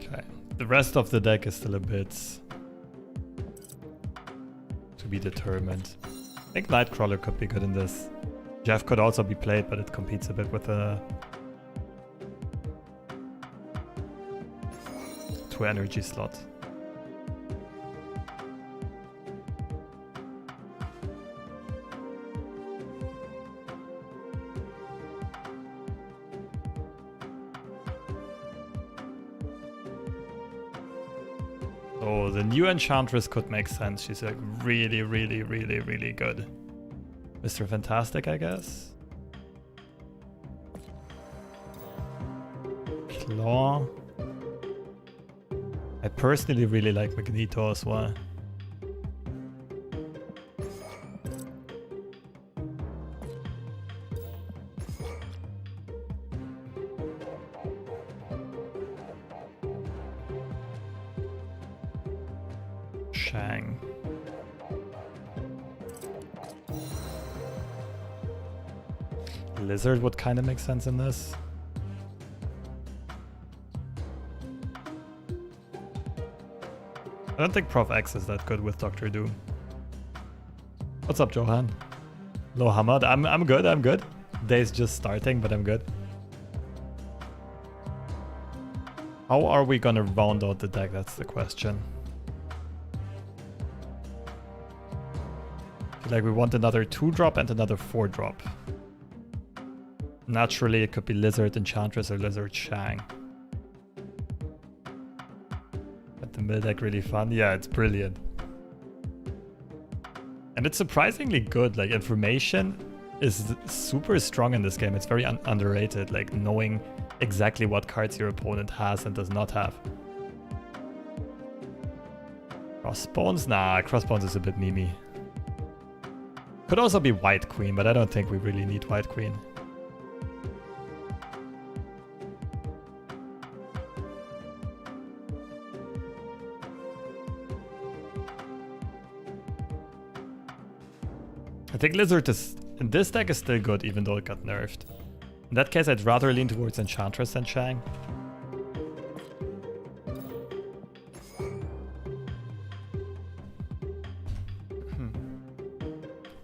Okay, the rest of the deck is still a bit to be determined. I think Nightcrawler could be good in this. Jeff could also be played, but it competes a bit with a 2 energy slot. So the new Enchantress could make sense. She's like really, really, really, really good. Mr. Fantastic, I guess. Claw. I personally really like Magneto as well. Shang. Lizard would kind of make sense in this. I don't think Prof X is that good with Doctor Doom. What's up, Johan? Hello, Hamad. I'm good, I'm good. Day's just starting, but I'm good. How are we gonna round out the deck? That's the question. I feel like we want another 2-drop and another 4-drop. Naturally, it could be Lizard Enchantress or Lizard Shang. But the mill deck really fun? Yeah, it's brilliant. And it's surprisingly good. Like, information is super strong in this game. It's very underrated. Like, knowing exactly what cards your opponent has and does not have. Crossbones? Nah, Crossbones is a bit memey. Could also be White Queen, but I don't think we really need White Queen. I think Lizard is, in this deck, is still good, even though it got nerfed. In that case, I'd rather lean towards Enchantress than Shang.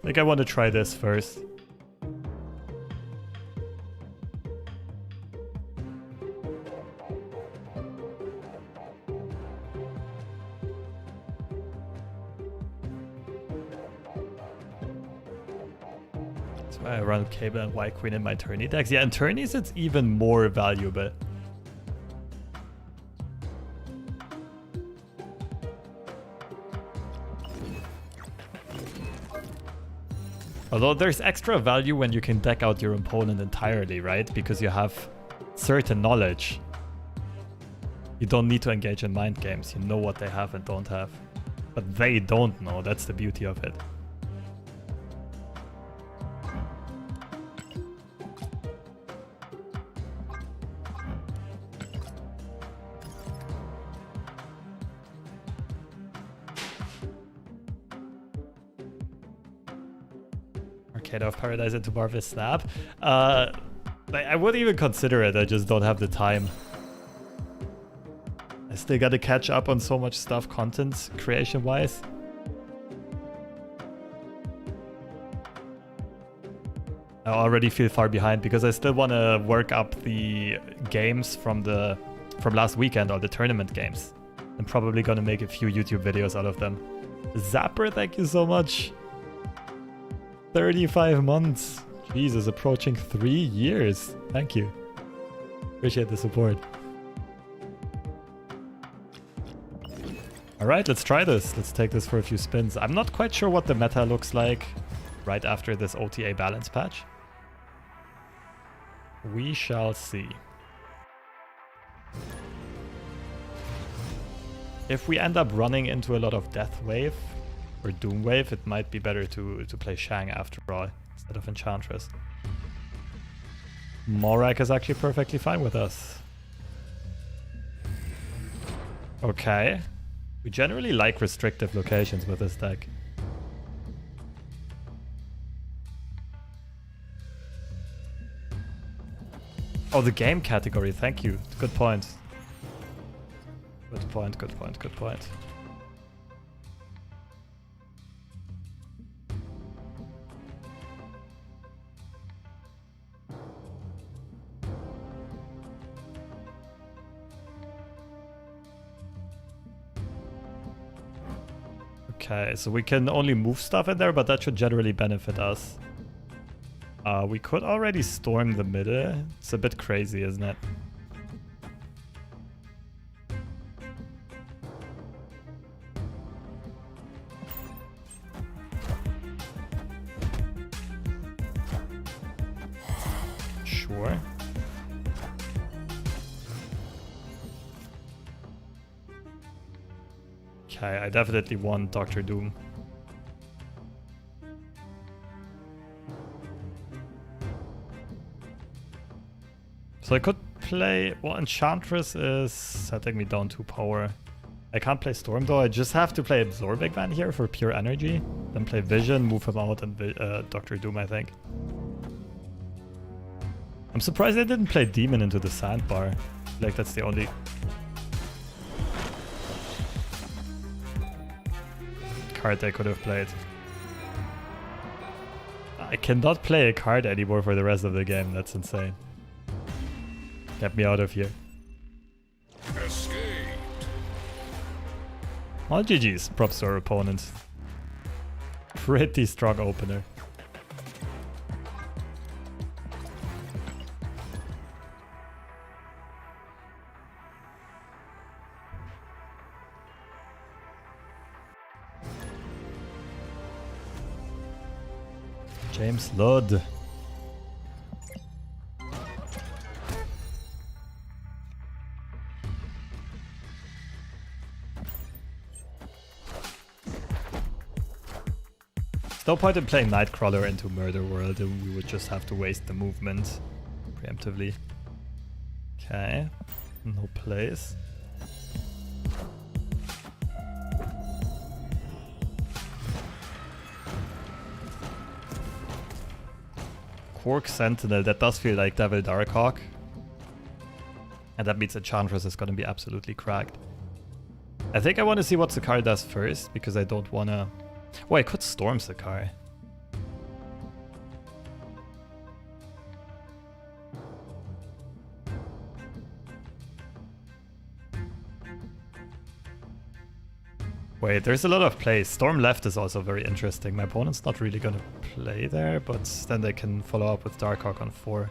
I think I want to try this first. That's why I run Cable and White Queen in my tourney decks. Yeah, in tourneys it's even more valuable. Although there's extra value when you can deck out your opponent entirely, right? Because you have certain knowledge. You don't need to engage in mind games. You know what they have and don't have. But they don't know. That's the beauty of it. Arcade of Paradise into Marvel's Snap. I wouldn't even consider it. I just don't have the time. I still gotta catch up on so much stuff content creation wise. I already feel far behind because I still want to work up the games from last weekend, or the tournament games. I'm probably gonna make a few YouTube videos out of them. Zapper, thank you so much. 35 months. Jesus, approaching 3 years. Thank you. Appreciate the support. Alright, let's try this. Let's take this for a few spins. I'm not quite sure what the meta looks like right after this OTA balance patch. We shall see. If we end up running into a lot of Death Wave or Doom Wave, it might be better to play Shang after all, instead of Enchantress. Morak is actually perfectly fine with us. Okay. We generally like restrictive locations with this deck. Oh, the game category, thank you. Good point. Good point, good point, good point. Okay, so we can only move stuff in there, but that should generally benefit us. We could already storm the middle. It's a bit crazy, isn't it? Sure. Okay, I definitely want Dr. Doom. So I could play... Well, Enchantress is setting me down to power. I can't play Storm though, I just have to play Absorbing Man here for pure energy. Then play Vision, move him out, and Dr. Doom, I think. I'm surprised I didn't play Demon into the Sandbar. Like, that's the only... card I could have played. I cannot play a card anymore for the rest of the game, that's insane. Get me out of here. Escaped. Well, GG's. Props to our opponent. Pretty strong opener. James Ludd. No point in playing Nightcrawler into Murder World, and we would just have to waste the movement preemptively. Okay, no plays. Quark Sentinel, that does feel like Devil Darkhawk. And that means Enchantress is going to be absolutely cracked. I think I want to see what Sakar does first, because I don't want to... Oh, I could Storm Sakar. Wait, there's a lot of plays. Storm left is also very interesting. My opponent's not really going to play there, but then they can follow up with Darkhawk on 4.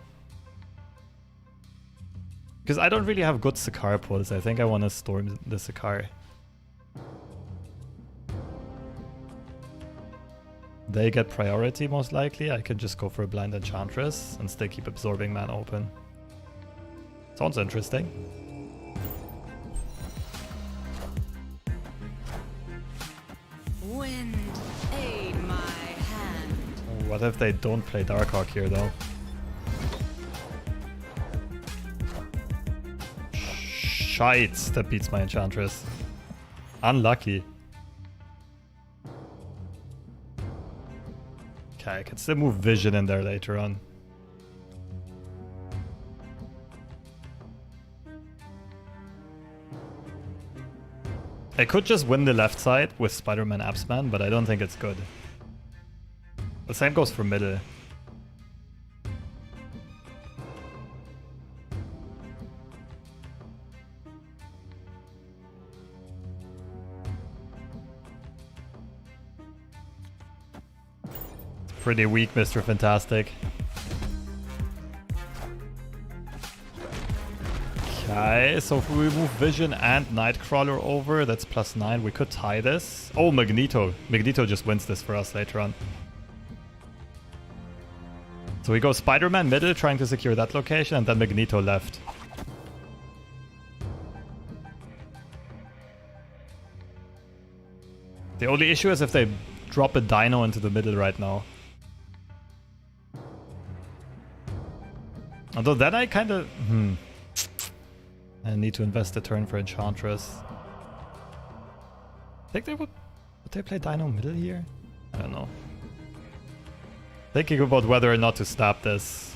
Because I don't really have good Sakar pulls. I think I want to Storm the Sakar. They get priority most likely. I can just go for a blind Enchantress and still keep Absorbing Man open. Sounds interesting. Wind, aid my hand. What if they don't play Darkhawk here though? Shite, that beats my Enchantress. Unlucky. Okay, I can still move Vision in there later on. I could just win the left side with Spider-Man Absman, but I don't think it's good. The same goes for middle. Pretty weak, Mr. Fantastic. Okay, Okay, so if we remove Vision and Nightcrawler over, that's +9. We could tie this. Oh, Magneto. Magneto just wins this for us later on. So we go Spider-Man middle, trying to secure that location, and then Magneto left. The only issue is if they drop a Dino into the middle right now. Although then I kind of... I need to invest a turn for Enchantress. I think they would... Would they play Dino middle here? I don't know. Thinking about whether or not to stop this.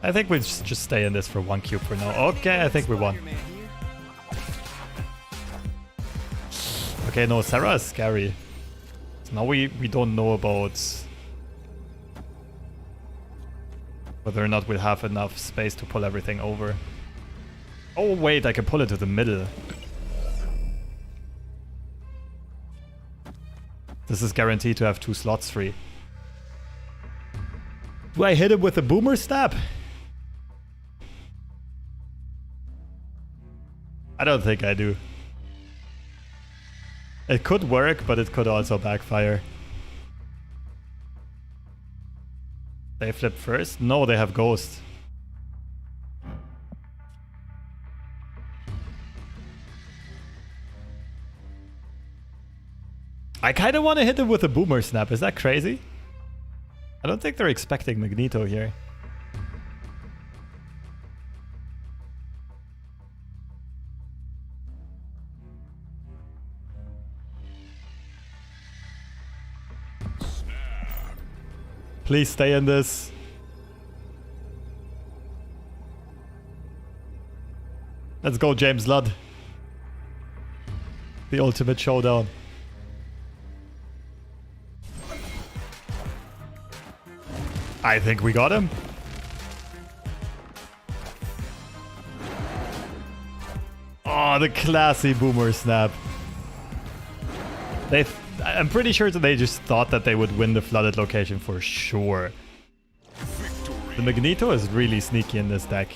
I think we just stay in this for 1 cube for now. Okay, I think we won. Okay, no, Sarah is scary. So now we don't know about whether or not we'll have enough space to pull everything over. Oh wait, I can pull it to the middle. This is guaranteed to have 2 slots free. Do I hit him with a boomer stab? I don't think I do. It could work, but it could also backfire. They flip first? No, they have Ghost. I kind of want to hit him with a boomer snap. Is that crazy? I don't think they're expecting Magneto here. Please stay in this. Let's go, James Ludd. The ultimate showdown. I think we got him. Oh, the classy boomer snap. I'm pretty sure that they just thought that they would win the flooded location for sure. The Magneto is really sneaky in this deck.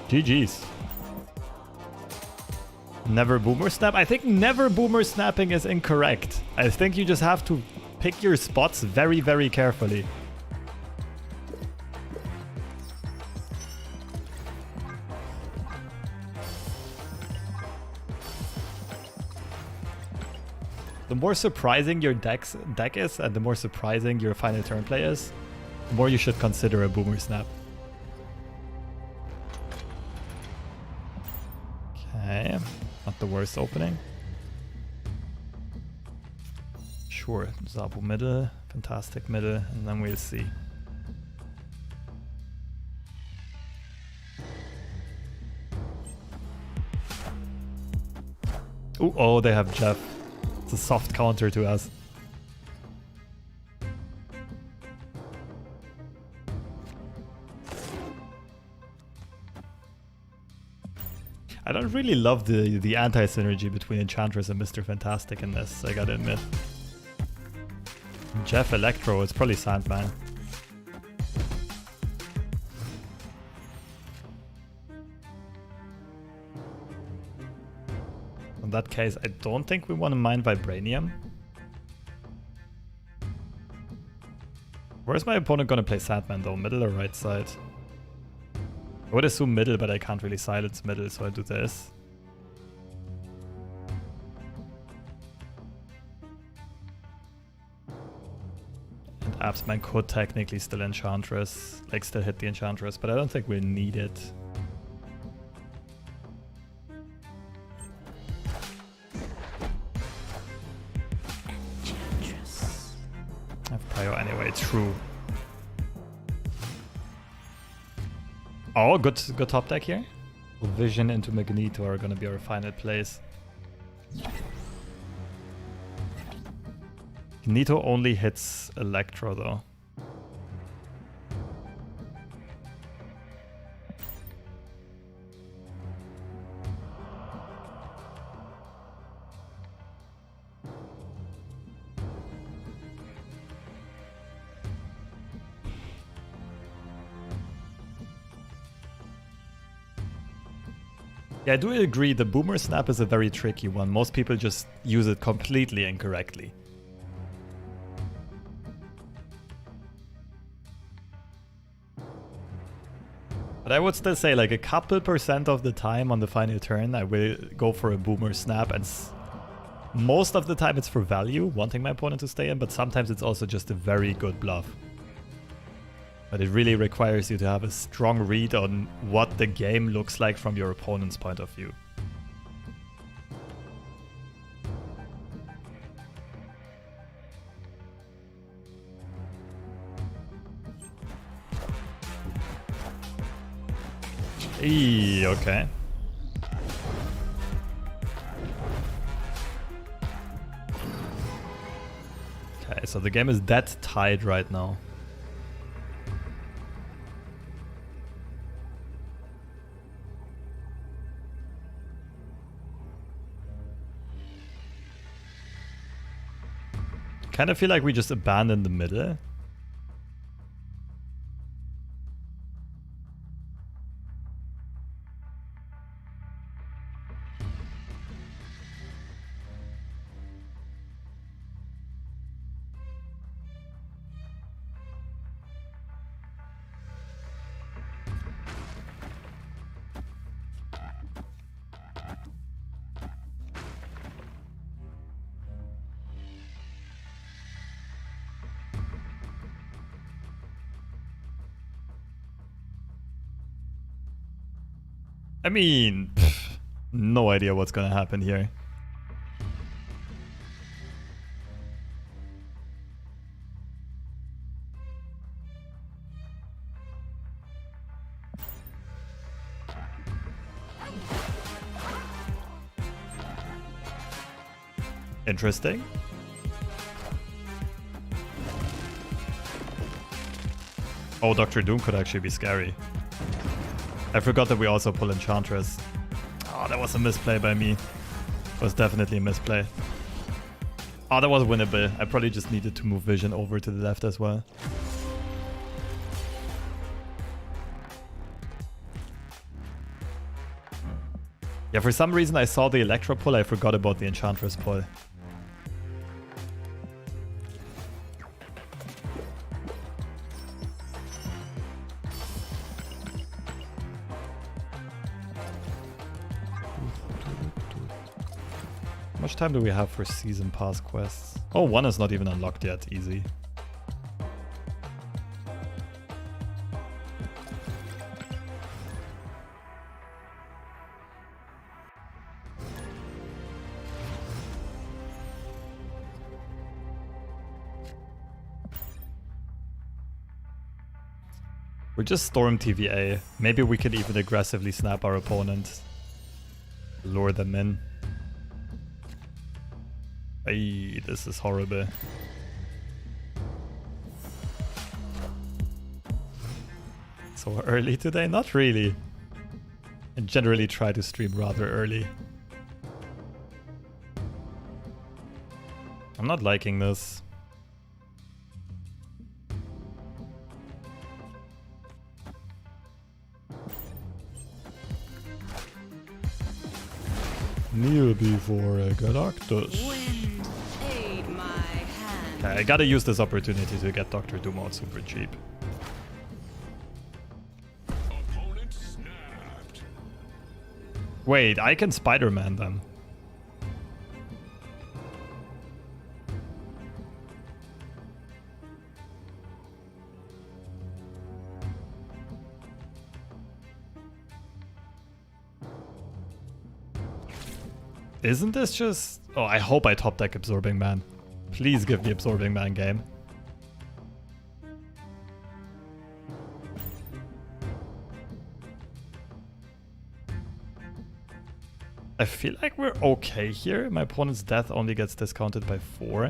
GG's. Never boomer snap? I think never boomer snapping is incorrect. I think you just have to pick your spots very, very carefully. The more surprising your deck is, and the more surprising your final turn play is, the more you should consider a boomer snap. Okay, not the worst opening. Sure, Zabu middle, fantastic middle, and then we'll see. Ooh, oh, they have Jeff. It's a soft counter to us. I don't really love the anti-synergy between Enchantress and Mr. Fantastic in this, I gotta admit. Jeff Electro is probably Sandman. In that case, I don't think we want to mine Vibranium. Where's my opponent gonna play Sandman though? Middle or right side? I would assume middle, but I can't really silence middle, so I do this. And Absman could technically still Enchantress, like still hit the Enchantress, but I don't think we need it. I have Prio anyway, true. Oh, good top deck here. Vision into Magneto are gonna be our final plays. Magneto only hits Electro though. Yeah, I do agree. The boomer snap is a very tricky one. Most people just use it completely incorrectly. But I would still say like a couple % of the time on the final turn, I will go for a boomer snap. And most of the time it's for value, wanting my opponent to stay in. But sometimes it's also just a very good bluff. But it really requires you to have a strong read on what the game looks like from your opponent's point of view. Eee, okay. Okay, so the game is dead tied right now. Kind of feel like we just abandoned the middle. I mean, no idea what's gonna happen here. Interesting. Oh, Dr. Doom could actually be scary. I forgot that we also pull Enchantress. Oh, that was a misplay by me. It was definitely a misplay. Oh, that was winnable. I probably just needed to move Vision over to the left as well. Yeah, for some reason I saw the Electro pull. I forgot about the Enchantress pull. How much time do we have for season pass quests? Oh, one is not even unlocked yet. Easy. We just storm TVA. Maybe we could even aggressively snap our opponent. Lure them in. Ay, this is horrible. So early today? Not really. I generally try to stream rather early. I'm not liking this. Kneel before a Galactus. Wind, aid my hand. Okay, I gotta use this opportunity to get Dr. Doom out super cheap. Opponent snapped. Wait, I can Spider-Man them. Isn't this just... Oh, I hope I top deck Absorbing Man. Please give me Absorbing Man game. I feel like we're okay here. My opponent's death only gets discounted by 4.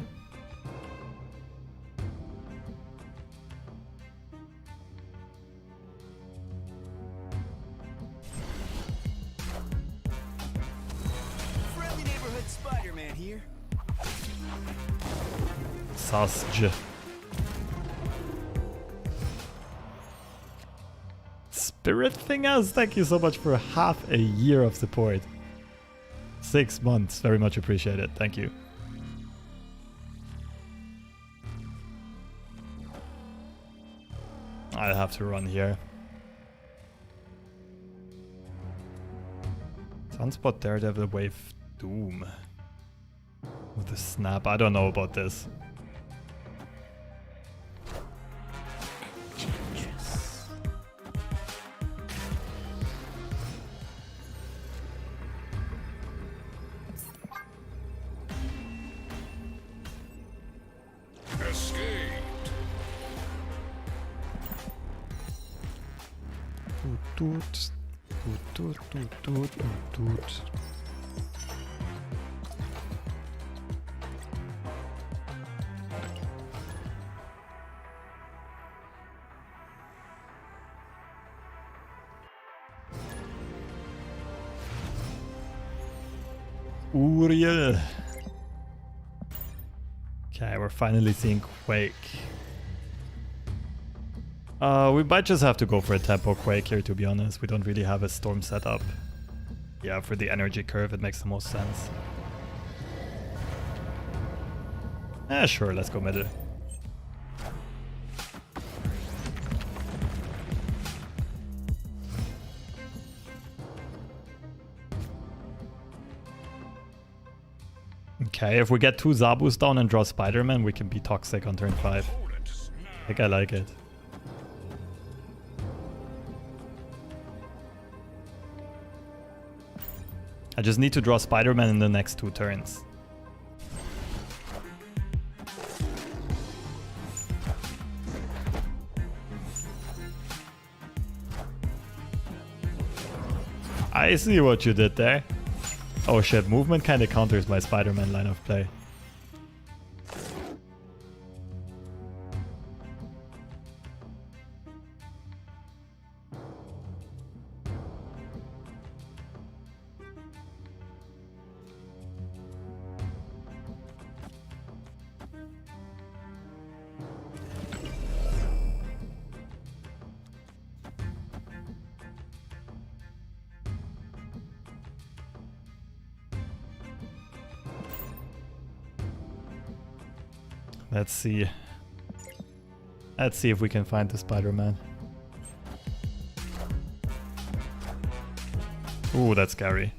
Friendly neighborhood Spider-Man here. Sasj. Spirit Fingers, thank you so much for half a year of support. 6 months, very much appreciated. Thank you. I'll have to run here. Sunspot, Daredevil, Wave, Doom. With the snap, I don't know about this. Escaped. Toot, toot, toot, toot, toot, toot. Uriel. Okay, we're finally seeing Quake. We might just have to go for a tempo Quake here, to be honest. We don't really have a storm setup. Yeah, for the energy curve, it makes the most sense. Sure, let's go middle. Okay, if we get 2 Zabus down and draw Spider-Man, we can be toxic on turn 5. I think I like it. I just need to draw Spider-Man in the next 2 turns. I see what you did there. Oh shit, movement kinda counters my Spider-Man line of play. Let's see. Let's see if we can find the Spider-Man. Ooh, that's scary.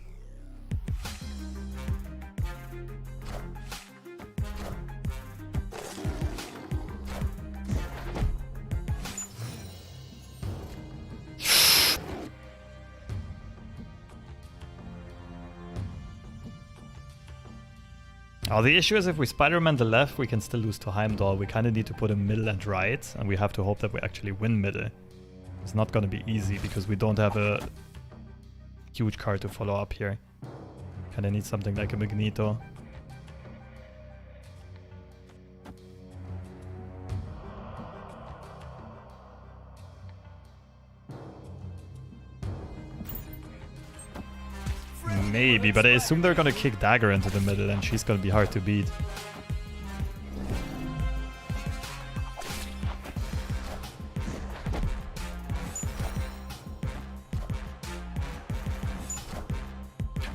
Oh, the issue is if we Spider-Man the left, we can still lose to Heimdall. We kind of need to put him middle and right, and we have to hope that we actually win middle. It's not going to be easy because we don't have a huge card to follow up here. Kind of need something like a Magneto. Maybe, but I assume they're gonna kick Dagger into the middle and she's gonna be hard to beat.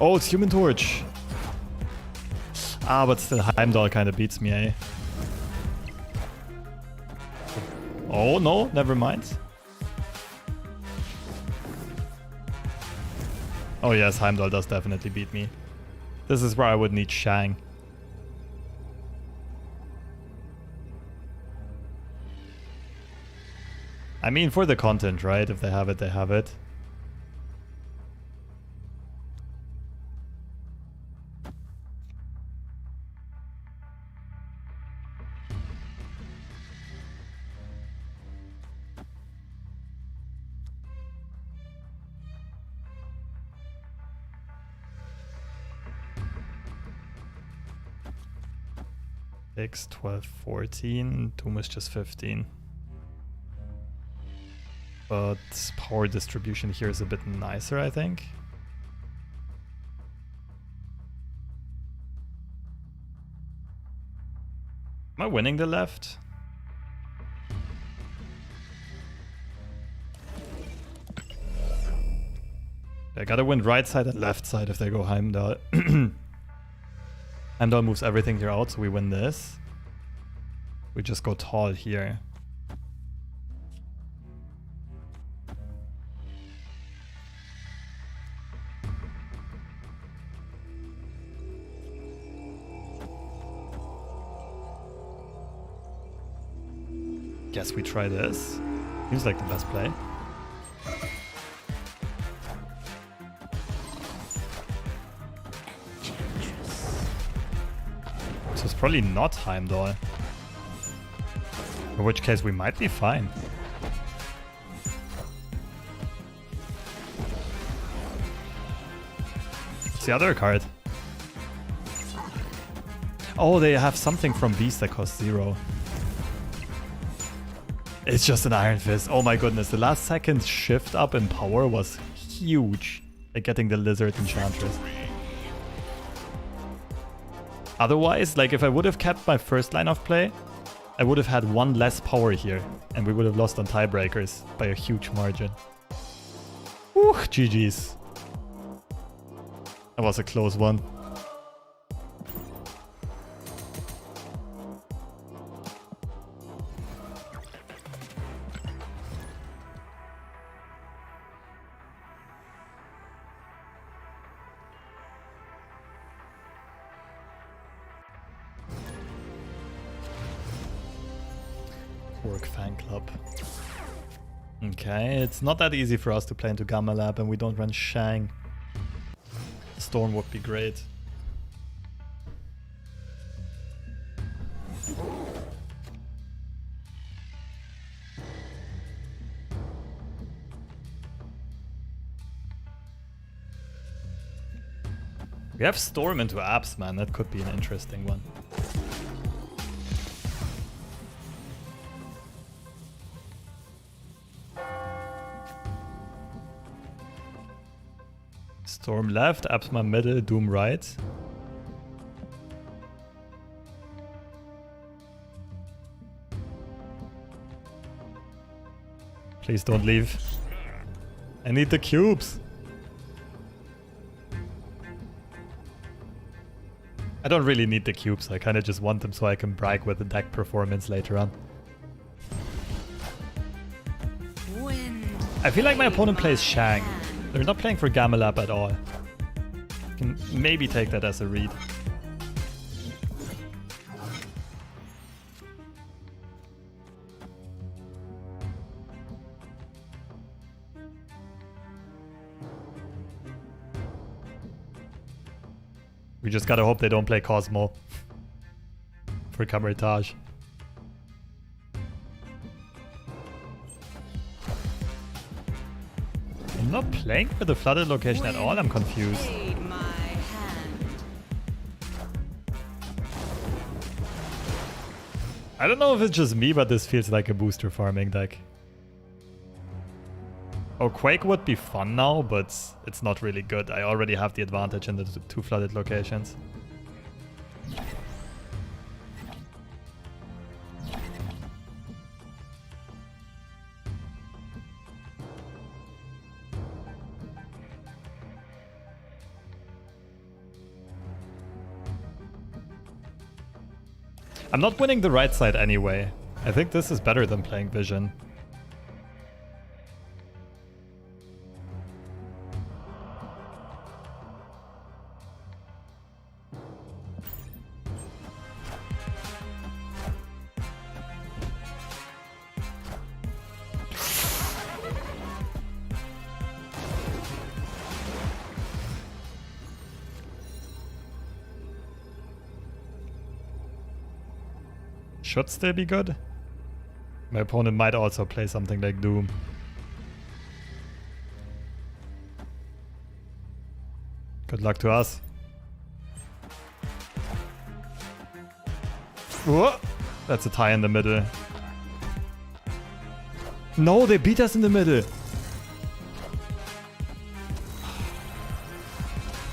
Oh, it's Human Torch. Ah, but still Heimdall kinda beats me, eh? Oh no, never mind. Oh yes, Heimdall does definitely beat me. This is where I would need Shang. I mean, for the content, right? If they have it, they have it. Six, 12, 14. Doom is just 15. But power distribution here is a bit nicer, I think. Am I winning the left? They gotta win right side and left side if they go Heimdall. Heimdall moves everything here out, so we win this. We just go tall here. Guess we try this. Seems like the best play. So it's probably not Heimdall. In which case we might be fine. What's the other card? Oh, they have something from Beast that costs 0. It's just an Iron Fist. Oh my goodness, the last second shift up in power was huge. Like getting the Lizard Enchantress. Otherwise, like if I would have kept my first line of play, I would have had 1 less power here. And we would have lost on tiebreakers by a huge margin. Whew, GG's. That was a close one. QUAKE fan club. Okay, it's not that easy for us to play into Gamma Lab and we don't run Shang. Storm would be great. We have Storm into Apps, man. That could be an interesting one. Storm left, Absma middle, Doom right. Please don't leave. I need the cubes. I don't really need the cubes, I kind of just want them so I can brag with the deck performance later on. I feel like my opponent plays Shang. They're not playing for Gamma Lab at all. Can maybe take that as a read. We just gotta hope they don't play Cosmo for Camertage. I'm not playing for the flooded location at all, I'm confused. I don't know if it's just me, but this feels like a booster farming deck. Oh, Quake would be fun now, but it's not really good. I already have the advantage in the 2 flooded locations. I'm not winning the right side anyway. I think this is better than playing Vision. Should still be good. My opponent might also play something like Doom. Good luck to us. Whoa! That's a tie in the middle. No, they beat us in the middle.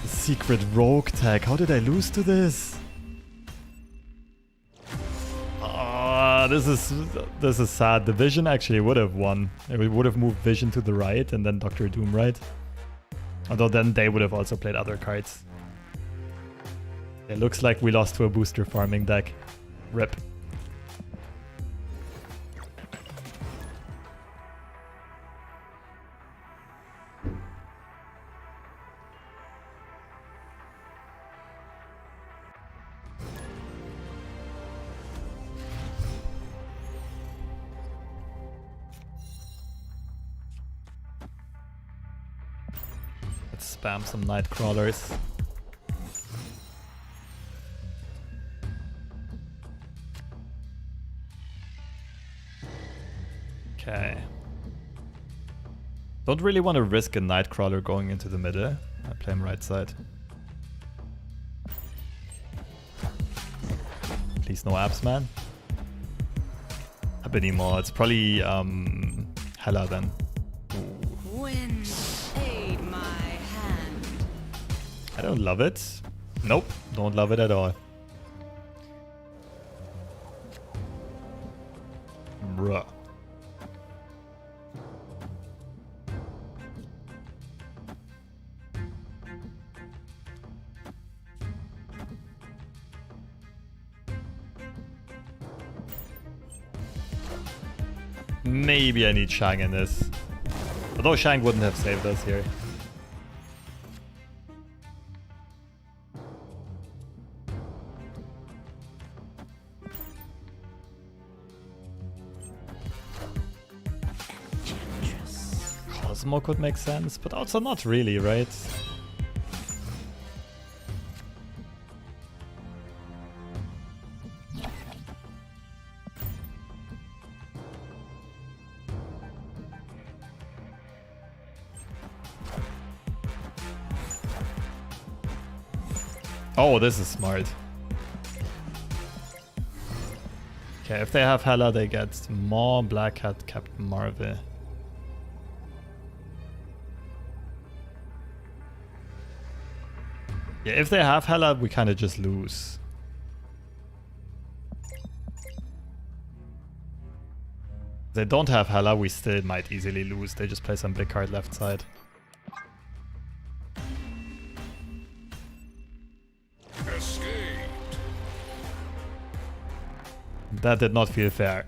The secret rogue tag. How did I lose to this? This is sad. The Vision actually would have won. We would have moved Vision to the right and then Dr. Doom right. Although then they would have also played other cards. It looks like we lost to a booster farming deck. RIP. Let's spam some night crawlers. Okay. Don't really want to risk a Nightcrawler going into the middle. I play him right side. Please no apps, man. Up anymore. It's probably Hela then. Wind, aid my hand. I don't love it. Nope, don't love it at all. Bruh. Maybe I need Shang in this. Although Shang wouldn't have saved us here. Cosmo could make sense, but also not really, right? Oh, this is smart. Okay, if they have Hela, they get more Black Hat Captain Marvel. Yeah, if they have Hela, we kind of just lose. If they don't have Hela, we still might easily lose. They just play some big card left side. Escaped. That did not feel fair.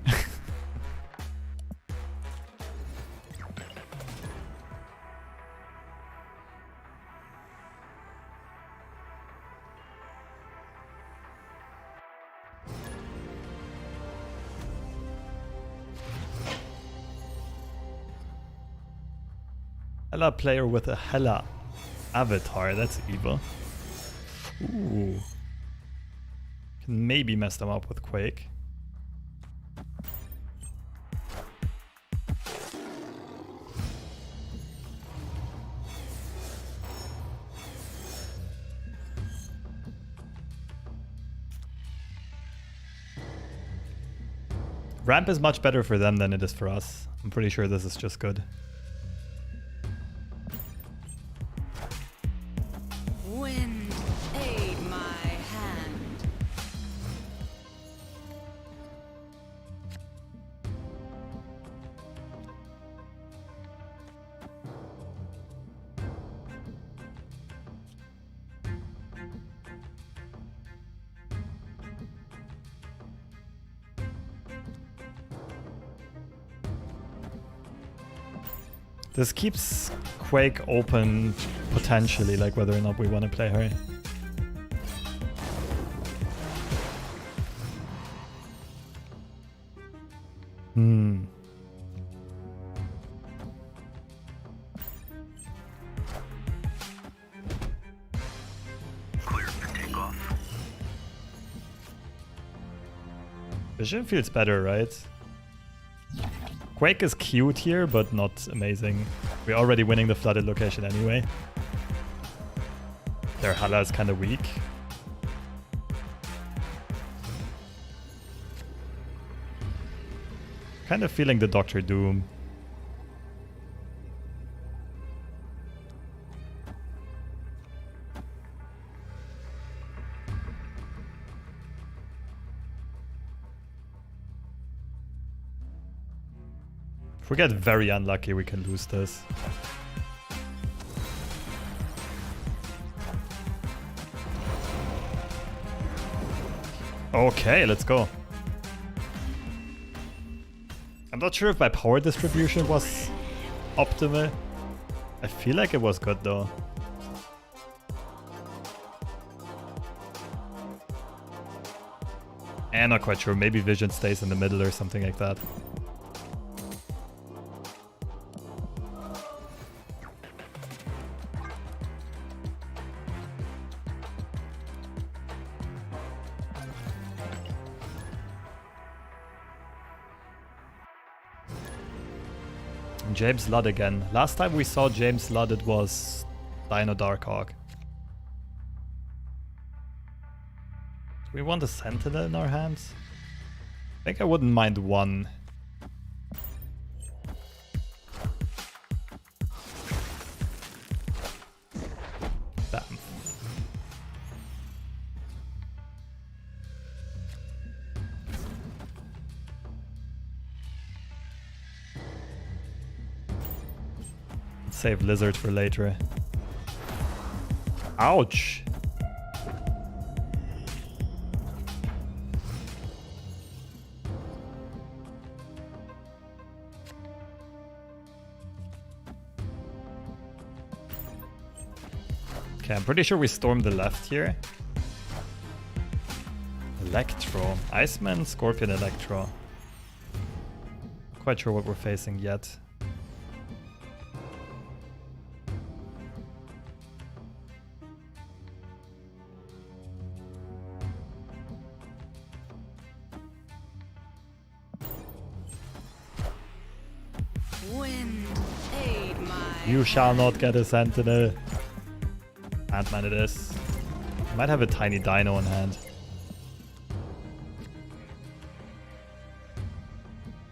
Hela player with a Hela avatar, that's evil. Ooh. Can maybe mess them up with Quake. Ramp is much better for them than it is for us. I'm pretty sure this is just good. Wind, aid my hand. This keeps Quake open potentially, like whether or not we want to play her. Clear for takeoff. Vision feels better, right? Quake is cute here, but not amazing. We're already winning the flooded location anyway. Their Hela is kind of weak. Kind of feeling the Doctor Doom. If we get very unlucky, we can lose this. Okay, let's go. I'm not sure if my power distribution was optimal. I feel like it was good though. And not quite sure. Maybe vision stays in the middle or something like that. James Ludd again. Last time we saw James Ludd, it was Dino Darkhawk. Do we want a Sentinel in our hands? I think I wouldn't mind one. Bam. Save Lizard for later. Ouch! Okay, I'm pretty sure we stormed the left here. Electro. Iceman, Scorpion, Electro. Quite sure what we're facing yet. Wind, aid my You shall not get a Sentinel. Ant-Man it is. Might have a tiny dino in hand.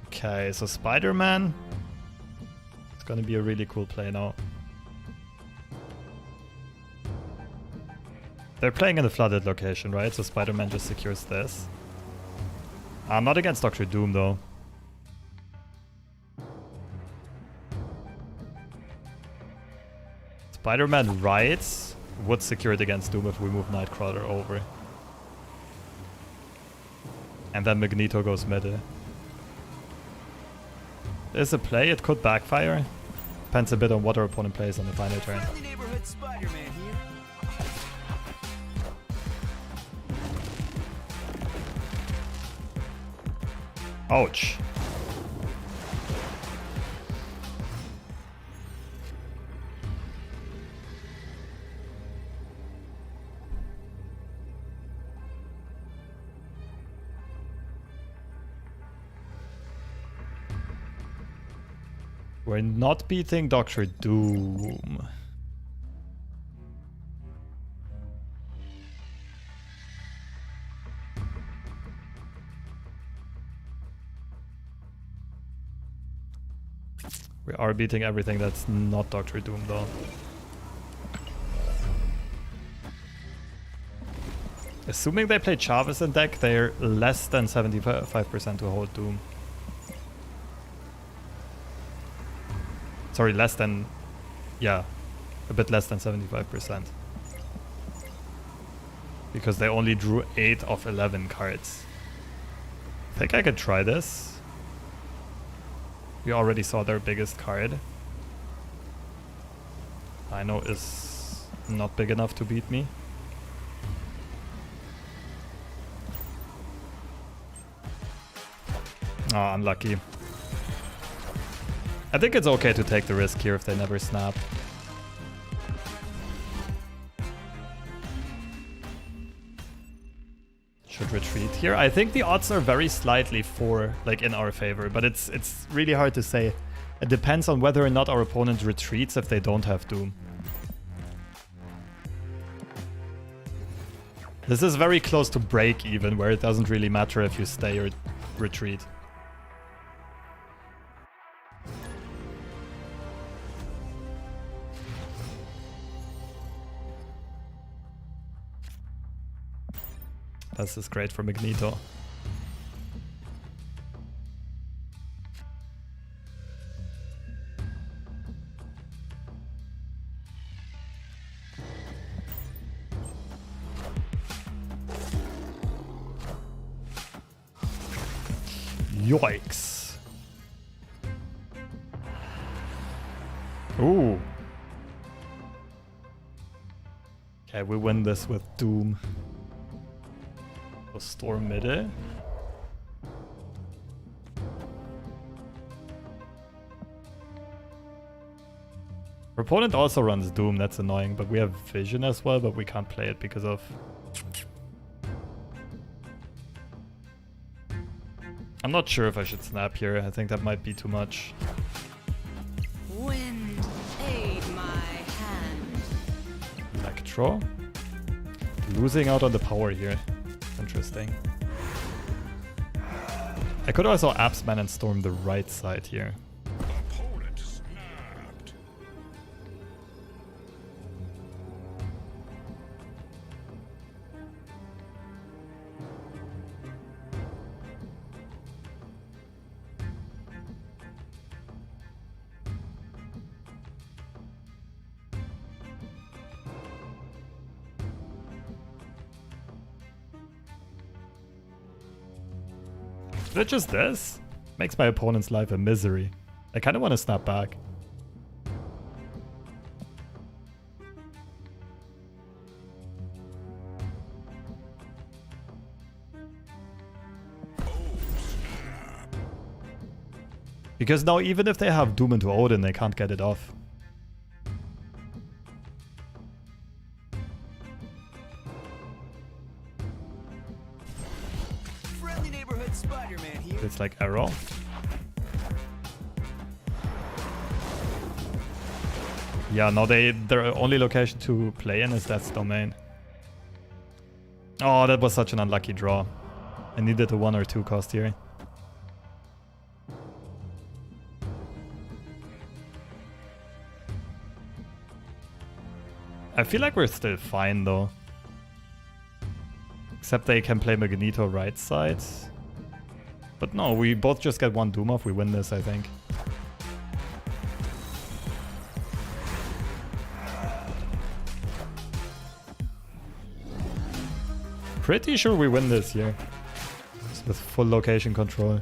Okay, so Spider-Man. It's gonna be a really cool play now. They're playing in the flooded location, right? So Spider-Man just secures this. I'm not against Dr. Doom though. Spider-Man rides would secure it against Doom if we move Nightcrawler over. And then Magneto goes mid. There's a play, it could backfire. Depends a bit on what our opponent plays on the final turn. Friendly neighborhood Spider-Man here. Ouch. We're not beating Dr. Doom. We are beating everything that's not Dr. Doom though. Assuming they play Chavez in deck, they're less than 75% to hold Doom. Sorry, less than... yeah, a bit less than 75%. Because they only drew 8 of 11 cards. I think I could try this. We already saw their biggest card. Dino is not big enough to beat me. Oh, unlucky. I think it's okay to take the risk here if they never snap. Should retreat here. I think the odds are very slightly in our favor, but it's really hard to say. It depends on whether or not our opponent retreats if they don't have Doom. This is very close to break even, where it doesn't really matter if you stay or retreat. This is great for Magneto. Yikes. Ooh. Okay, we win this with Doom. So Storm mid. Our opponent also runs Doom, that's annoying, but we have Vision as well, but we can't play it because of... I'm not sure if I should snap here. I think that might be too much. Wind, aid my hand. Electro. Losing out on the power here. Interesting. I could also Absman and storm the right side here. Opponent snapped. Is it just this? Makes my opponent's life a misery. I kind of want to snap back. Because now even if they have Doom into Odin, they can't get it off. Friendly neighborhood Spider-Man here. It's like arrow. Yeah, no, their only location to play in is Death's Domain. Oh, that was such an unlucky draw. I needed a 1 or 2 cost here. I feel like we're still fine though. Except they can play Magneto right side. But no, we both just get 1 Doom off. We win this, I think. Pretty sure we win this here. Just with full location control.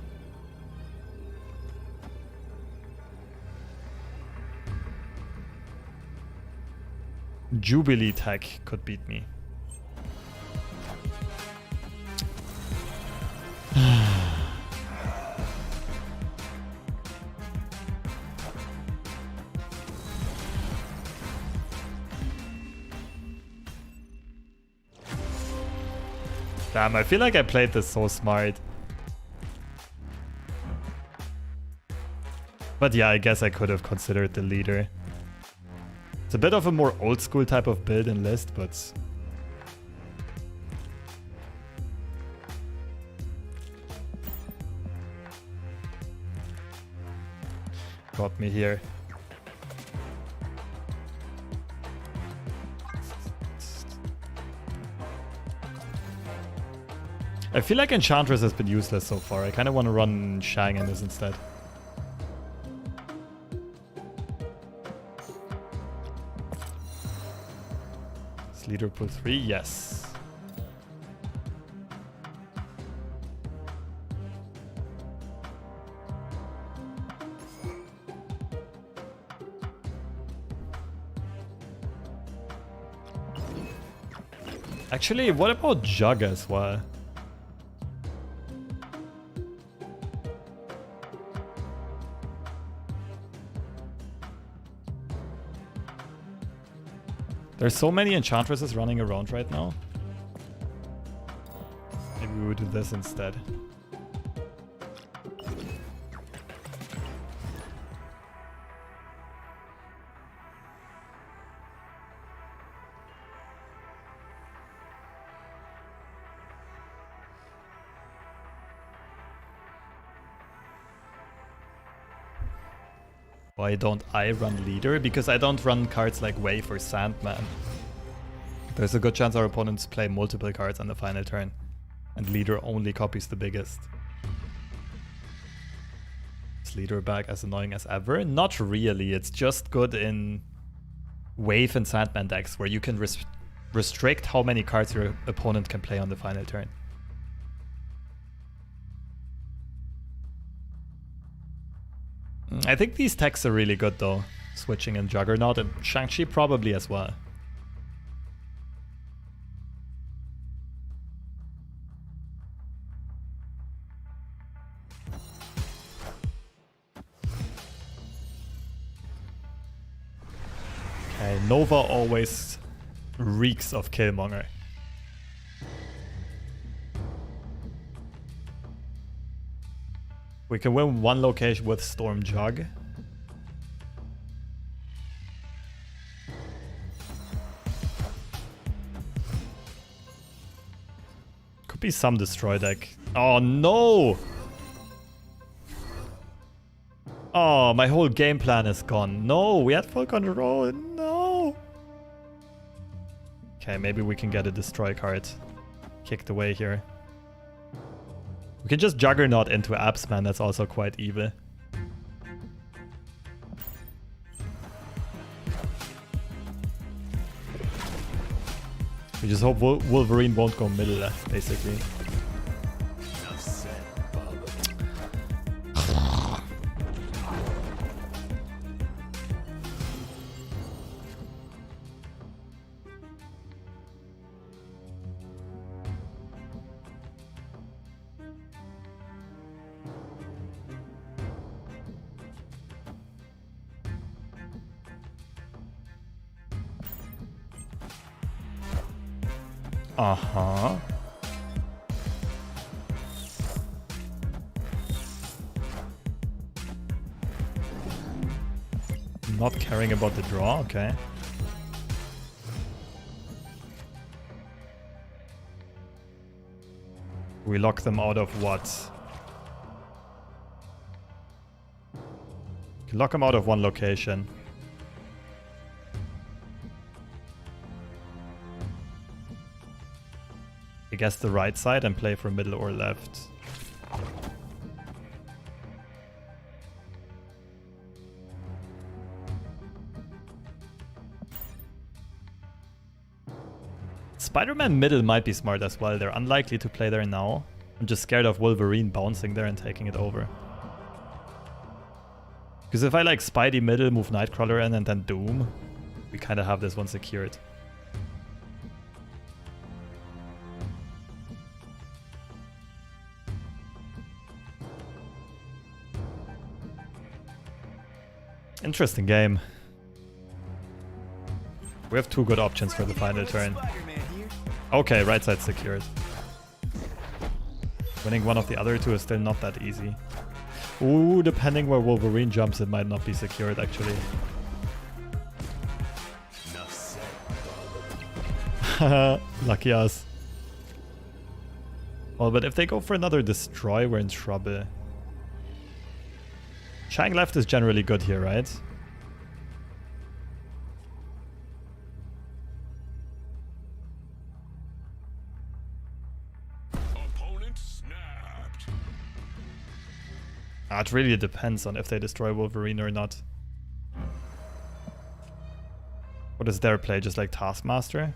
Jubilee Tech could beat me. Damn, I feel like I played this so smart. But yeah, I guess I could have considered the leader. It's a bit of a more old school type of build and list, but... got me here. I feel like Enchantress has been useless so far. I kind of want to run Shang in this instead. Is leader pull 3? Yes. Actually, what about Jug as well? There's so many Enchantresses running around right now. Maybe we would do this instead. Why don't I run leader? Because I don't run cards like Wave or Sandman. There's a good chance our opponents play multiple cards on the final turn, and leader only copies the biggest. Is leader back as annoying as ever? Not really, it's just good in Wave and Sandman decks where you can restrict how many cards your opponent can play on the final turn. I think these techs are really good though. Switching in Juggernaut and Shang-Chi probably as well. Okay, Nova always reeks of Killmonger. We can win one location with Storm Jug. Could be some destroy deck. Oh no! Oh, my whole game plan is gone. No, we had full control. No! Okay, maybe we can get a destroy card kicked away here. We can just Juggernaut into Abs, man. That's also quite evil. We just hope Wolverine won't go middle, basically. Uh-huh. Not caring about the draw, okay. We lock them out of what? We can lock them out of one location. I guess the right side and play for middle or left. Spider-Man middle might be smart as well. They're unlikely to play there now. I'm just scared of Wolverine bouncing there and taking it over. Because if I like Spidey middle, move Nightcrawler in and then Doom, we kind of have this one secured. Interesting game. We have two good options for the final turn. Okay, right side secured. Winning one of the other two is still not that easy. Ooh, depending where Wolverine jumps, it might not be secured actually. Lucky us. Well, but if they go for another destroy, we're in trouble. Shang left is generally good here, right? Opponent snapped. It really depends on if they destroy Wolverine or not. What is their play? Just like Taskmaster?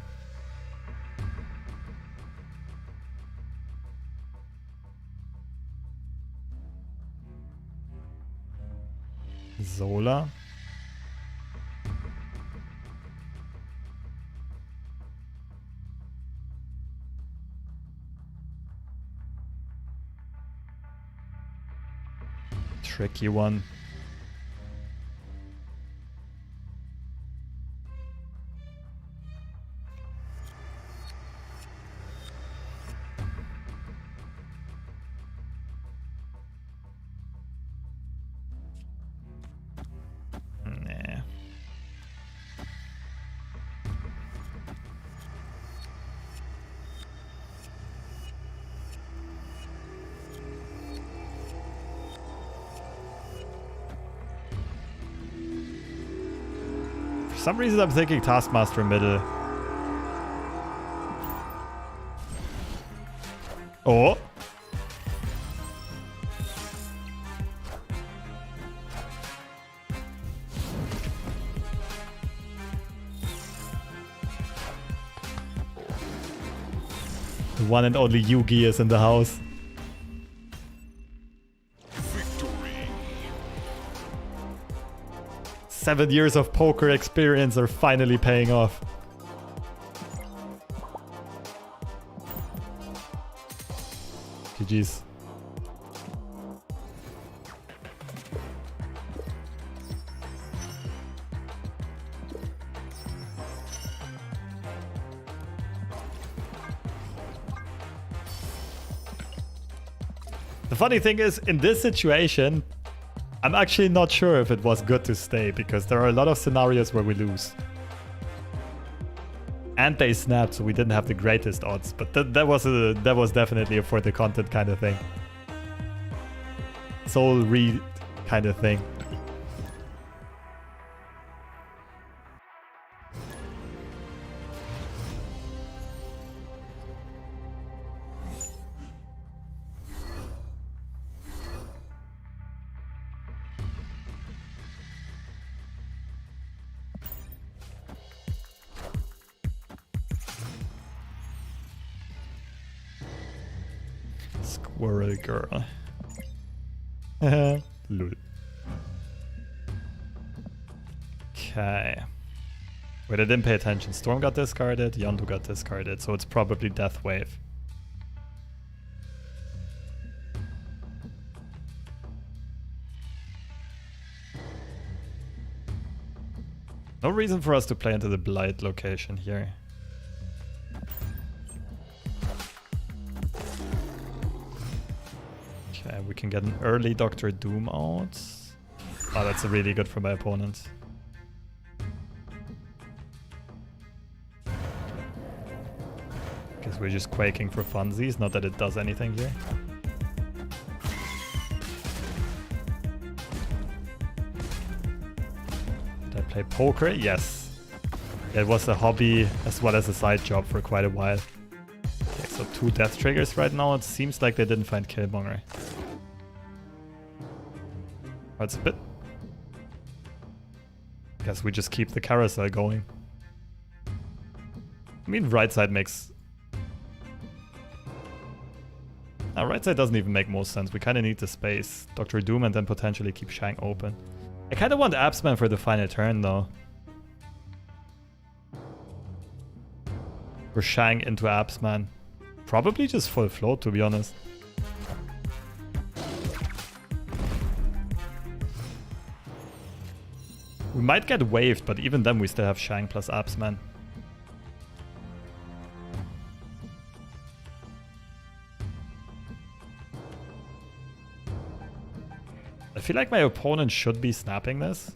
Zola? Tricky one. Nah. For some reason I'm thinking Taskmaster middle. Oh. The one and only Yugi is in the house. Victory. 7 years of poker experience are finally paying off. GG's. The funny thing is, in this situation, I'm actually not sure if it was good to stay, because there are a lot of scenarios where we lose. And they snapped, so we didn't have the greatest odds, but that was definitely a for the content kind of thing. Soul read kind of thing. Squirrel girl. Lol. Okay. Wait, I didn't pay attention. Storm got discarded, Yondu got discarded, so it's probably Death Wave. No reason for us to play into the Blight location here. Okay, we can get an early Doctor Doom out. Oh, that's really good for my opponent. Guess we're just quaking for funsies, not that it does anything here. Did I play poker? Yes. It was a hobby as well as a side job for quite a while. Okay, so 2 death triggers right now. It seems like they didn't find Killmonger. That's a bit. Guess we just keep the carousel going. I mean, right side makes... Now, right side doesn't even make most sense. We kind of need the space. Doctor Doom and then potentially keep Shang open. I kind of want Absman for the final turn, though. Or Shang into Absman. Probably just full float, to be honest. We might get waved, but even then we still have Shang plus Absman. I feel like my opponent should be snapping this.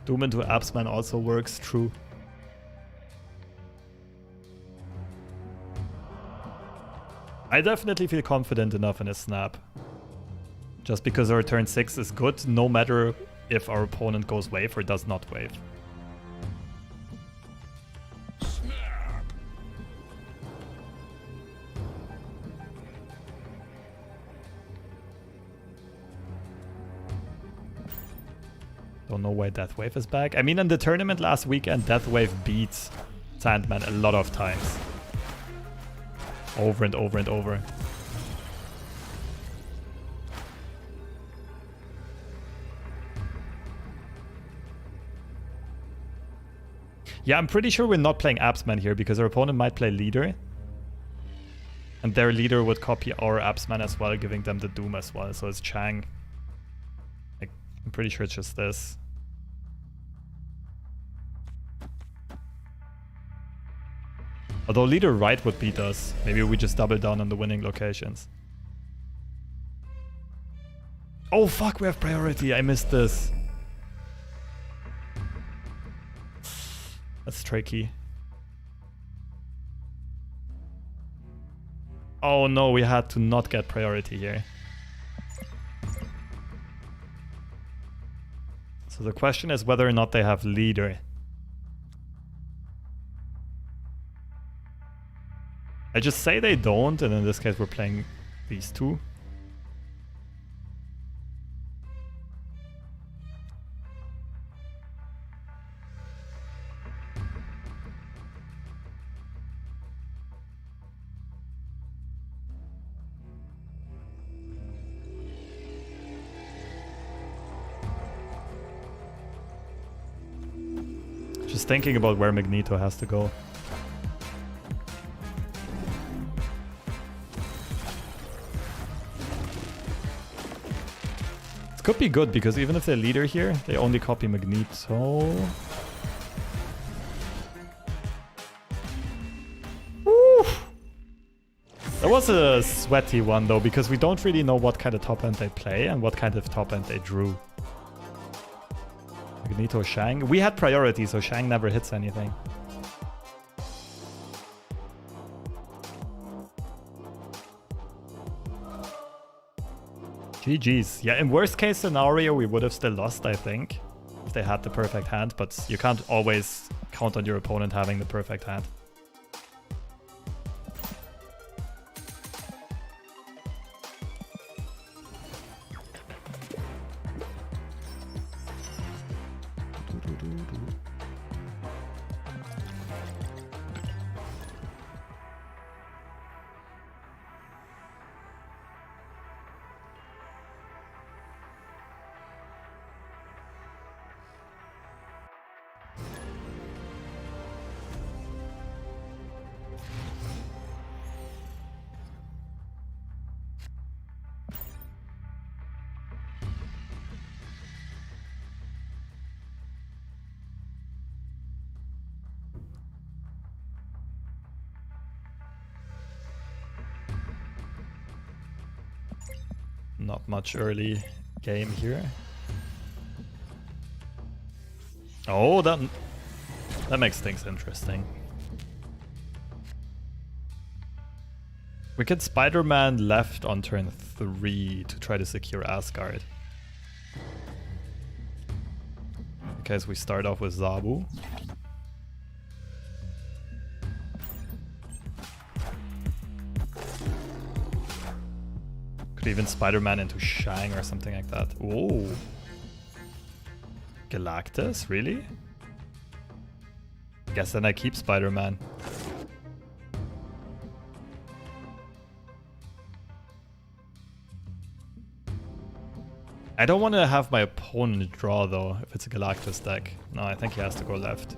Doom into Absman also works, true. I definitely feel confident enough in a snap. Just because our turn 6 is good, no matter if our opponent goes wave or does not wave. Snap. Don't know why Death Wave is back. I mean, in the tournament last weekend, Death Wave beats Sandman a lot of times. Over and over and over. Yeah, I'm pretty sure we're not playing Absman here because our opponent might play Leader. And their Leader would copy our Absman as well, giving them the Doom as well. So it's Chang. Like, I'm pretty sure it's just this. Although Leader right would beat us. Maybe we just double down on the winning locations. Oh fuck, we have priority. I missed this. That's tricky. Oh no, we had to not get priority here. So the question is whether or not they have Leader. I just say they don't, and in this case we're playing these two. Just thinking about where Magneto has to go. This could be good because even if they're leader here, they only copy Magneto. Woo! That was a sweaty one though, because we don't really know what kind of top end they play and what kind of top end they drew. Magneto, Shang. We had priority, so Shang never hits anything. GG's. Yeah, in worst case scenario, we would have still lost, I think, if they had the perfect hand, but you can't always count on your opponent having the perfect hand. Not much early game here. Oh, that makes things interesting. We can Spider-Man left on turn 3 to try to secure Asgard. Okay, so we start off with Zabu. Even Spider-Man into Shang or something like that. Oh, Galactus, really? Guess then I keep Spider-Man. I don't want to have my opponent draw though, if it's a Galactus deck. No, I think he has to go left.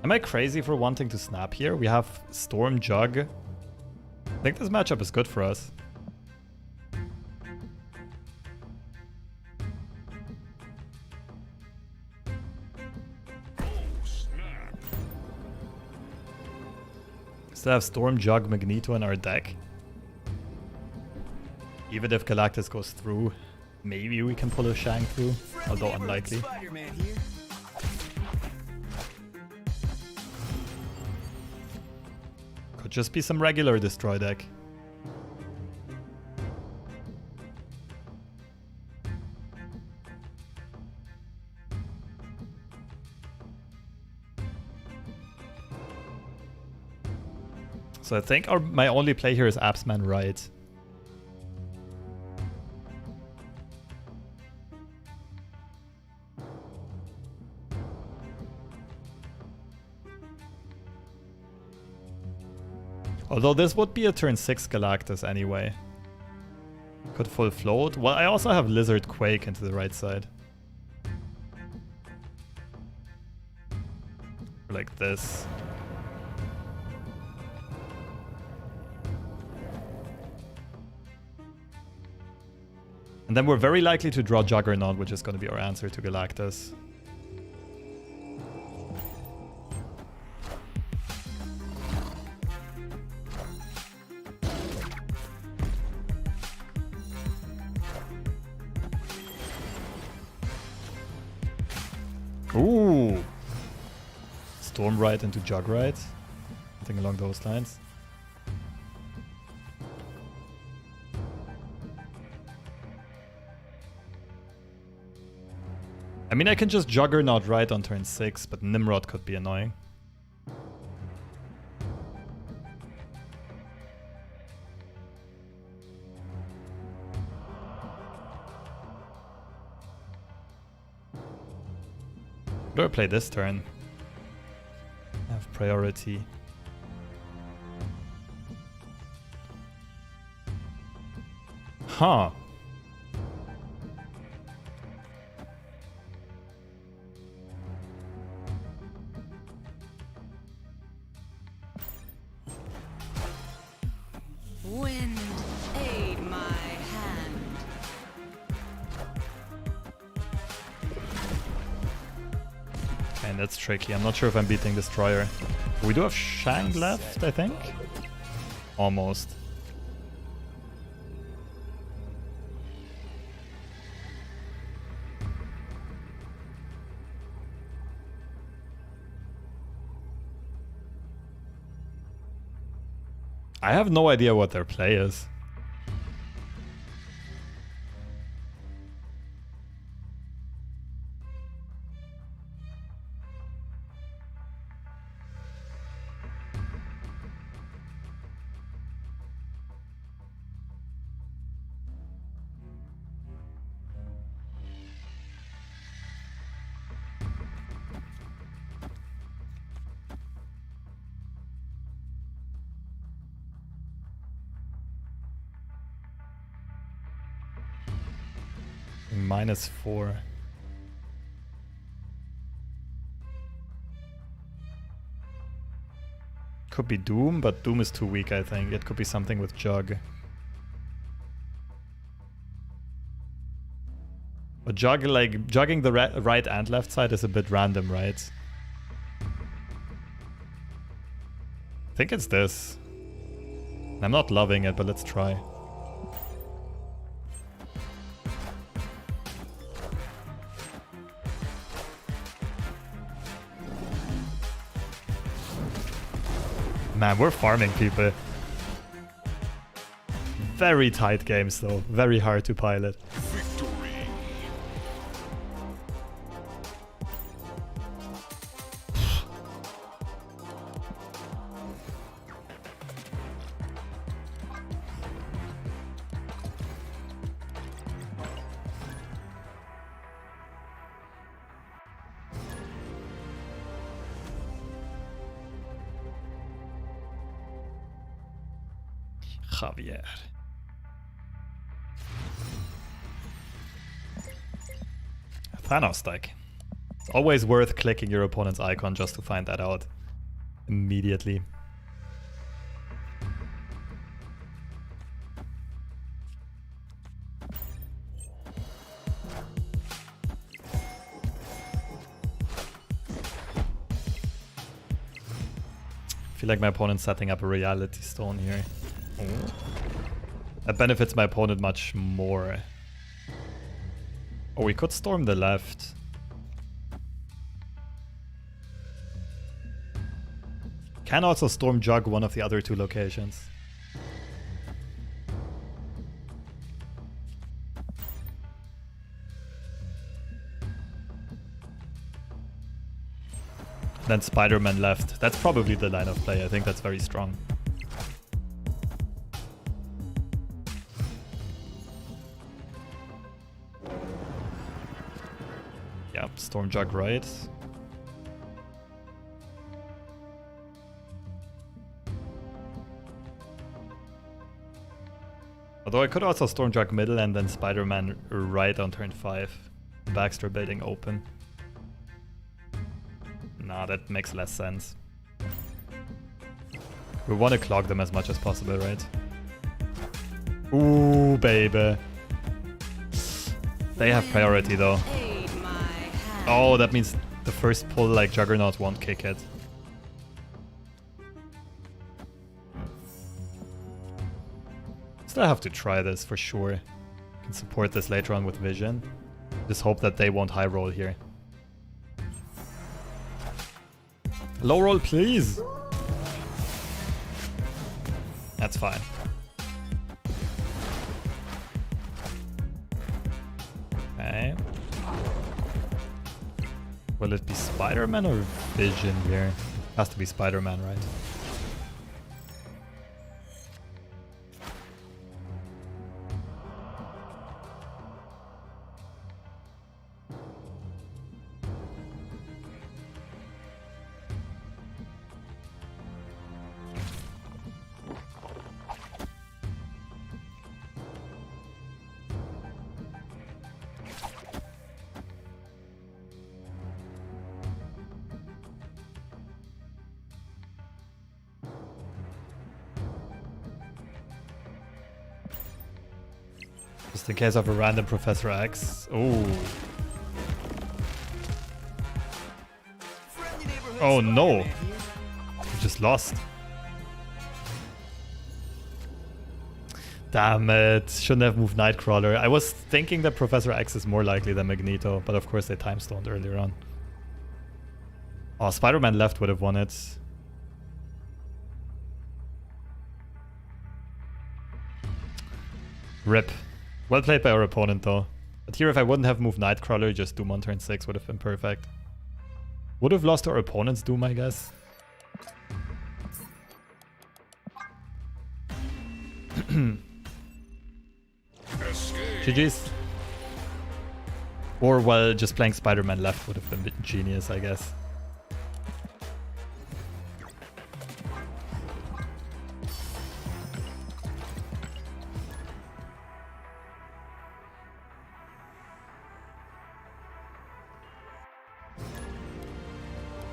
Am I crazy for wanting to snap here? We have Storm Jug. I think this matchup is good for us. Still have Storm Jug Magneto in our deck. Even if Galactus goes through, maybe we can pull a Shang through, although unlikely. Spider-Man here. Could just be some regular destroy deck. So I think my only play here is Absman right. Although this would be a turn 6 Galactus anyway. Could full float. Well, I also have Lizard Quake into the right side. Like this. And then we're very likely to draw Juggernaut, which is going to be our answer to Galactus. Ooh! Stormride into Jugride. Something along those lines. I mean, I can just Juggernaut right on turn 6, but Nimrod could be annoying. What do I play this turn? I have priority. Huh. Wind, aid my hand. And that's tricky. I'm not sure if I'm beating Destroyer. We do have Shang left, I think. Almost. I have no idea what their play is. -4. Could be Doom, but Doom is too weak, I think. It could be something with Jug. But Jug, like, jugging the right and left side is a bit random, right? I think it's this. I'm not loving it, but let's try. Man, we're farming people. Very tight games though. Very hard to pilot. Victory. Javier. Thanos deck. It's always worth clicking your opponent's icon just to find that out immediately. I feel like my opponent's setting up a reality stone here. Oh. That benefits my opponent much more. Oh, we could storm the left. Can also storm Jug one of the other two locations. Then Spider-Man left. That's probably the line of play. I think that's very strong. Yeah, Storm Jug right. Although I could also Storm Jug middle and then Spider-Man right on turn 5. Baxter building open. Nah, that makes less sense. We want to clog them as much as possible, right? Ooh, baby. They have priority though. Oh, that means the first pull like Juggernaut won't kick it. Still have to try this for sure. Can support this later on with Vision. Just hope that they won't high roll here. Low roll, please. That's fine. Okay. Will it be Spider-Man or Vision here? Has to be Spider-Man, right? Just in case of a random Professor X. Oh. Friendly neighborhood Oh no. Spider-Man here. We just lost. Damn it. Shouldn't have moved Nightcrawler. I was thinking that Professor X is more likely than Magneto, but of course they time stoned earlier on. Oh, Spider-Man left would have won it. Rip. Well played by our opponent though. But here if I wouldn't have moved Nightcrawler, just Doom on turn 6 would have been perfect. Would have lost to our opponent's Doom, I guess. GG's. Or, well, just playing Spider-Man left would have been genius, I guess.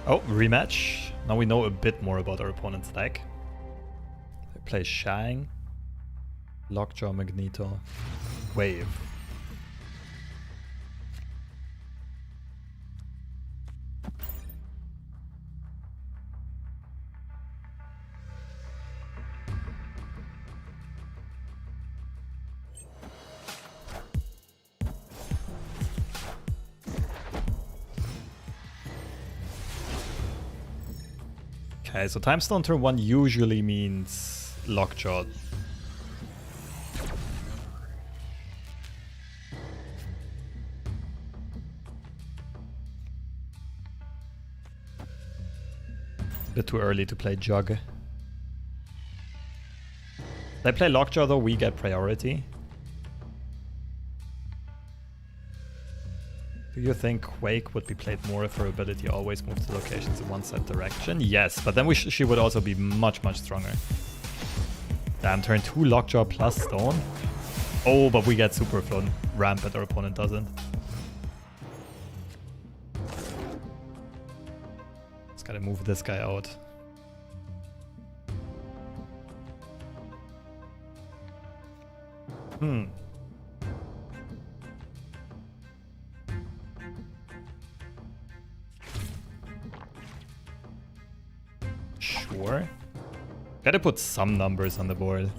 Oh, rematch. Now we know a bit more about our opponent's deck. They play Shang, Lockjaw, Magneto, Wave. Okay, so Time Stone turn 1 usually means Lockjaw. A bit too early to play Jug. They play Lockjaw though, we get priority. Do you think Quake would be played more if her ability always moves the locations in one set direction? Yes, but then she would also be much, much stronger. Damn, turn 2 Lockjaw plus Stone. Oh, but we get Super Flown ramp, but our opponent doesn't. Just gotta move this guy out. Sure. Gotta put some numbers on the board.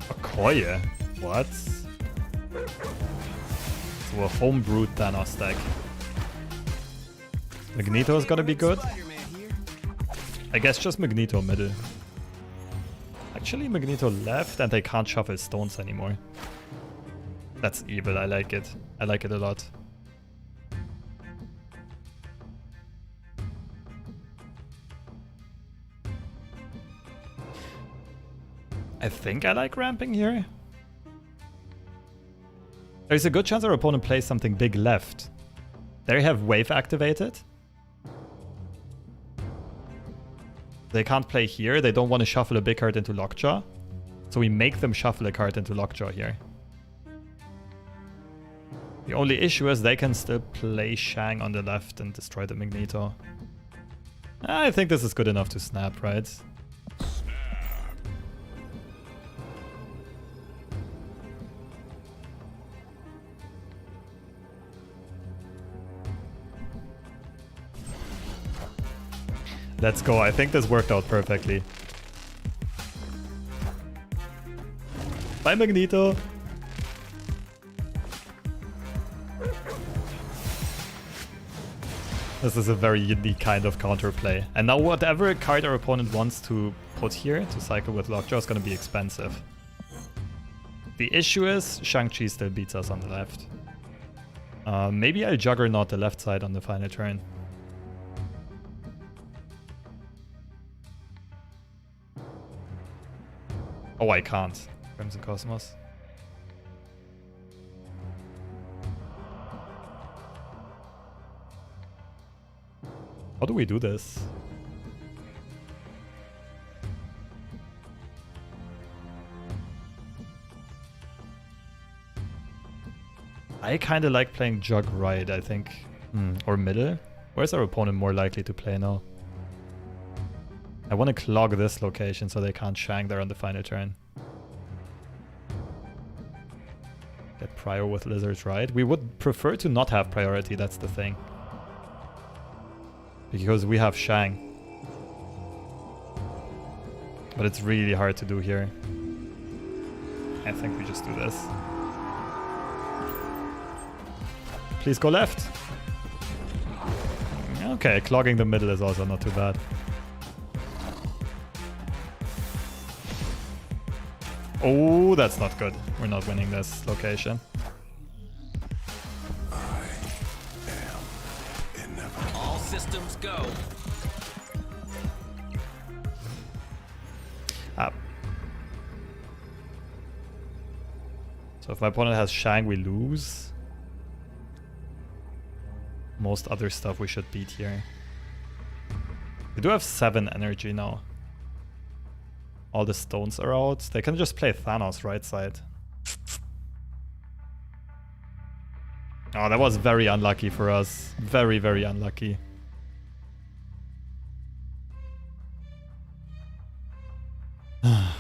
Okoye? What? So a homebrewed Thanos deck. Magneto's gotta be good. Spider-Man here. I guess just Magneto middle. Actually, Magneto left and they can't shuffle stones anymore. That's evil, I like it. I like it a lot. I think I like ramping here. There's a good chance our opponent plays something big left. They have wave activated. They can't play here. They don't want to shuffle a big card into Lockjaw. So we make them shuffle a card into Lockjaw here. The only issue is they can still play Shang on the left and destroy the Magneto. I think this is good enough to snap, right? Let's go. I think this worked out perfectly. Bye, Magneto. This is a very unique kind of counterplay. And now whatever card our opponent wants to put here to cycle with Lockjaw is going to be expensive. The issue is Shang-Chi still beats us on the left. Maybe I'll Juggernaut the left side on the final turn. Oh, I can't. Crimson Cosmos. How do we do this? I kind of like playing Jug right, I think. Or middle. Where's our opponent more likely to play now? I want to clog this location so they can't Shang there on the final turn. prio with lizards, right? We would prefer to not have priority, that's the thing. Because we have Shang. But it's really hard to do here. I think we just do this. Please go left. Okay, clogging the middle is also not too bad. Oh, that's not good. We're not winning this location. All systems go. So if my opponent has Shang, we lose. Most other stuff we should beat here. We do have 7 energy now. All the stones are out. They can just play Thanos right side. Oh, that was very unlucky for us. Very, very unlucky.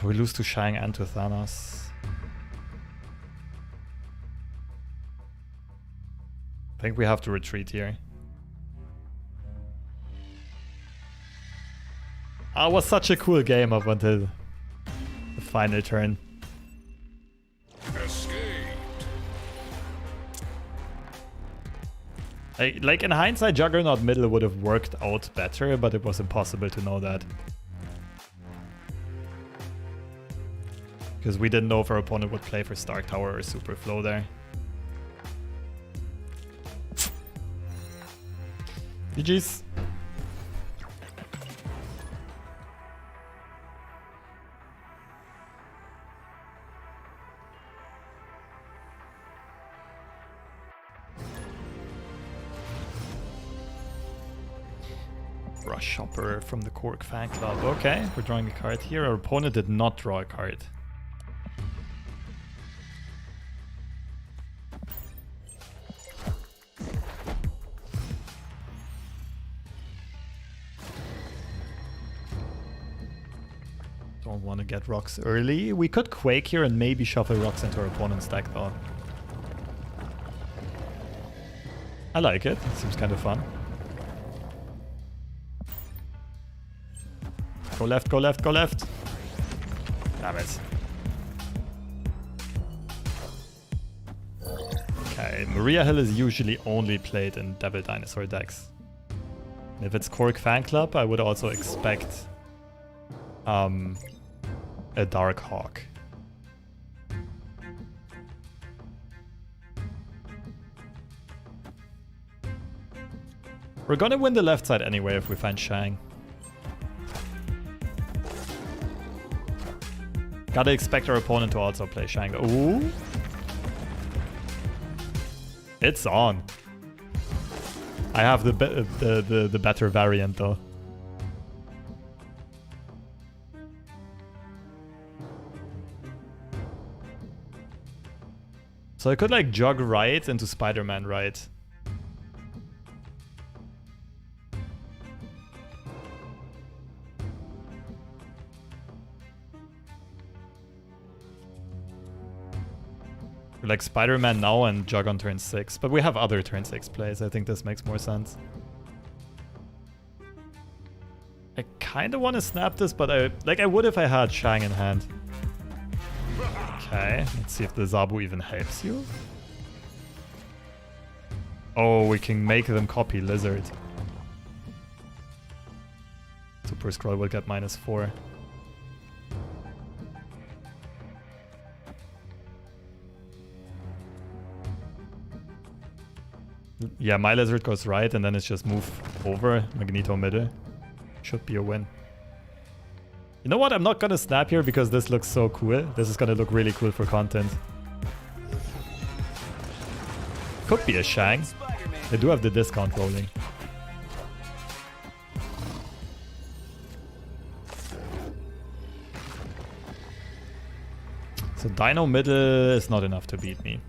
We lose to Shang and to Thanos. I think we have to retreat here. Oh, it was such a cool game up until the final turn. Escaped. Like in hindsight, Juggernaut middle would have worked out better, but it was impossible to know that. Because we didn't know if our opponent would play for Stark Tower or Super Flow there. GG's. Rush Shopper from the QUAKE fan club. Okay, we're drawing a card here. Our opponent did not draw a card. Don't want to get rocks early. We could Quake here and maybe shuffle rocks into our opponent's deck though. I like it. It seems kind of fun. Go left, go left, go left. Damn it. Okay, Maria Hill is usually only played in Devil Dinosaur decks. If it's QUAKE fan club, I would also expect a Dark Hawk. We're gonna win the left side anyway if we find Shang. Gotta expect our opponent to also play Shang. Ooh. It's on. I have the better variant though. So I could like jog right into Spider-Man right. Like Spider-Man now and jog on turn 6. But we have other turn 6 plays. I think this makes more sense. I kind of want to snap this, but I would if I had Shang in hand. Okay, let's see if the Zabu even helps you. Oh, we can make them copy Lizard. Super Scroll will get -4. Yeah, my Lizard goes right and then it's just move over, Magneto middle. Should be a win. You know what? I'm not gonna snap here because this looks so cool. This is gonna look really cool for content. Could be a Shang. They do have the discount rolling. So Dino middle is not enough to beat me.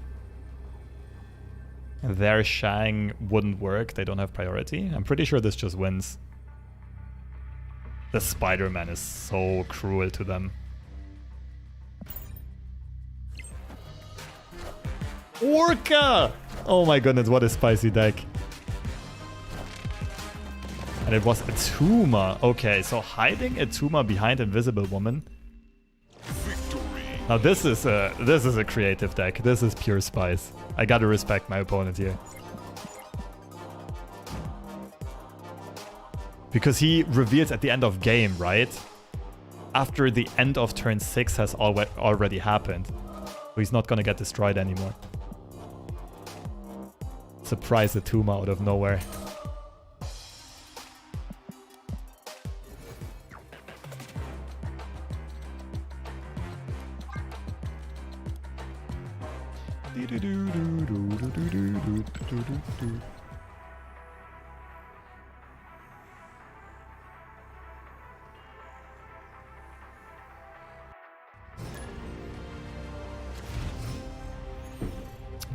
Their Shang wouldn't work. They don't have priority. I'm pretty sure this just wins. The Spider-Man is so cruel to them. Orca! Oh my goodness, what a spicy deck. And it was Atuma. Okay, so hiding Atuma behind Invisible Woman. Now this is a creative deck. This is pure spice. I gotta respect my opponent here. Because he reveals at the end of game, right? After the end of turn 6 has already happened. So he's not gonna get destroyed anymore. Surprise Atuma out of nowhere.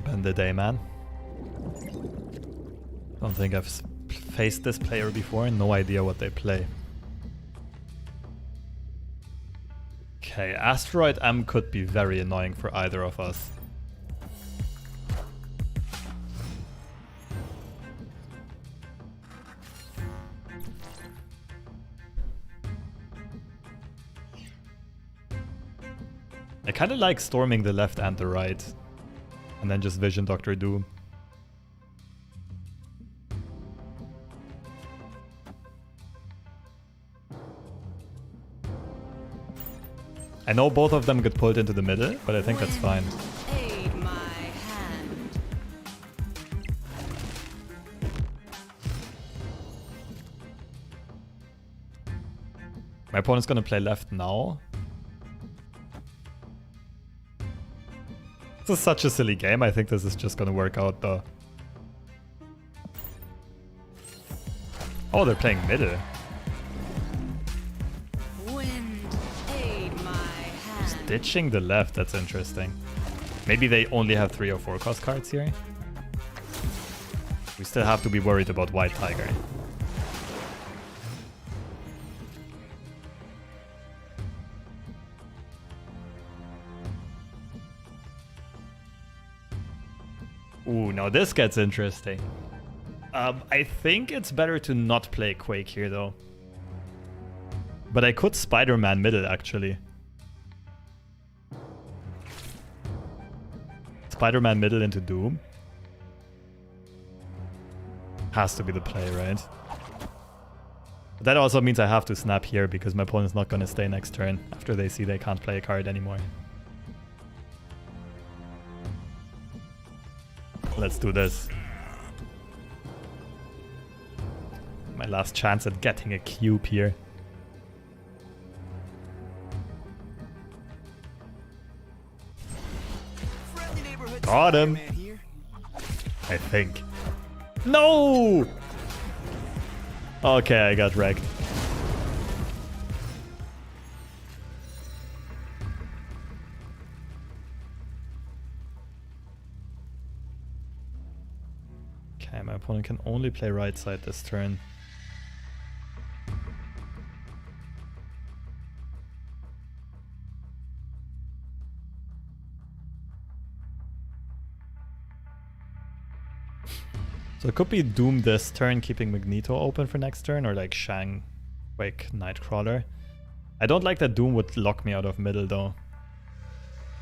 Been the day, man. Don't think I've faced this player before. No idea what they play. Okay, Asteroid M could be very annoying for either of us. I kind of like storming the left and the right. And then just Vision Dr. Doom. I know both of them get pulled into the middle, but I think that's fine. Aid my hand. My opponent's gonna play left now. This is such a silly game. I think this is just gonna work out though. Oh, they're playing middle. Wind, aid my hand. Ditching the left, that's interesting. Maybe they only have 3 or 4 cost cards here. We still have to be worried about White Tiger. Ooh, now this gets interesting. I think it's better to not play Quake here, though. But I could Spider-Man middle, actually. Spider-Man middle into Doom. Has to be the play, right? But that also means I have to snap here, because my opponent's not going to stay next turn after they see they can't play a card anymore. Let's do this. My last chance at getting a cube here. Got him. I think. No! Okay, I got wrecked. Okay, my opponent can only play right side this turn. So it could be Doom this turn, keeping Magneto open for next turn, or like Shang, Quake, Nightcrawler. I don't like that Doom would lock me out of middle though.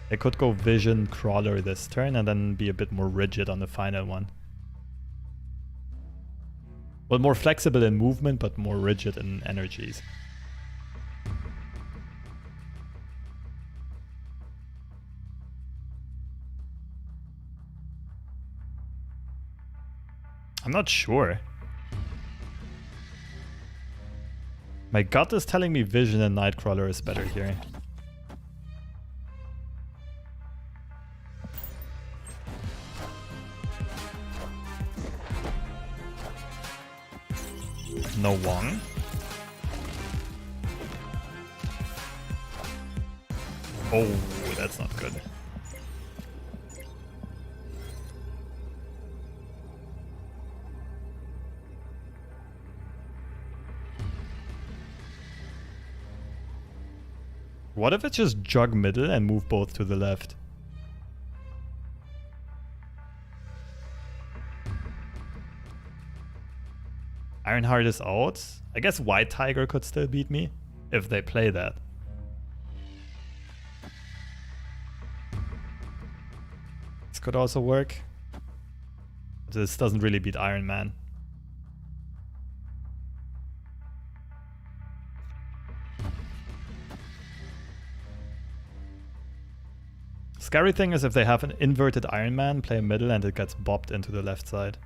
They could go Vision, Crawler this turn, and then be a bit more rigid on the final one. Well, more flexible in movement, but more rigid in energies. I'm not sure. My gut is telling me Vision and Nightcrawler is better here. No Wong. Oh, that's not good. What if it's just jug middle and move both to the left? Ironheart is out. I guess White Tiger could still beat me if they play that. This could also work. This doesn't really beat Iron Man. Scary thing is if they have an inverted Iron Man, play a middle and it gets bopped into the left side.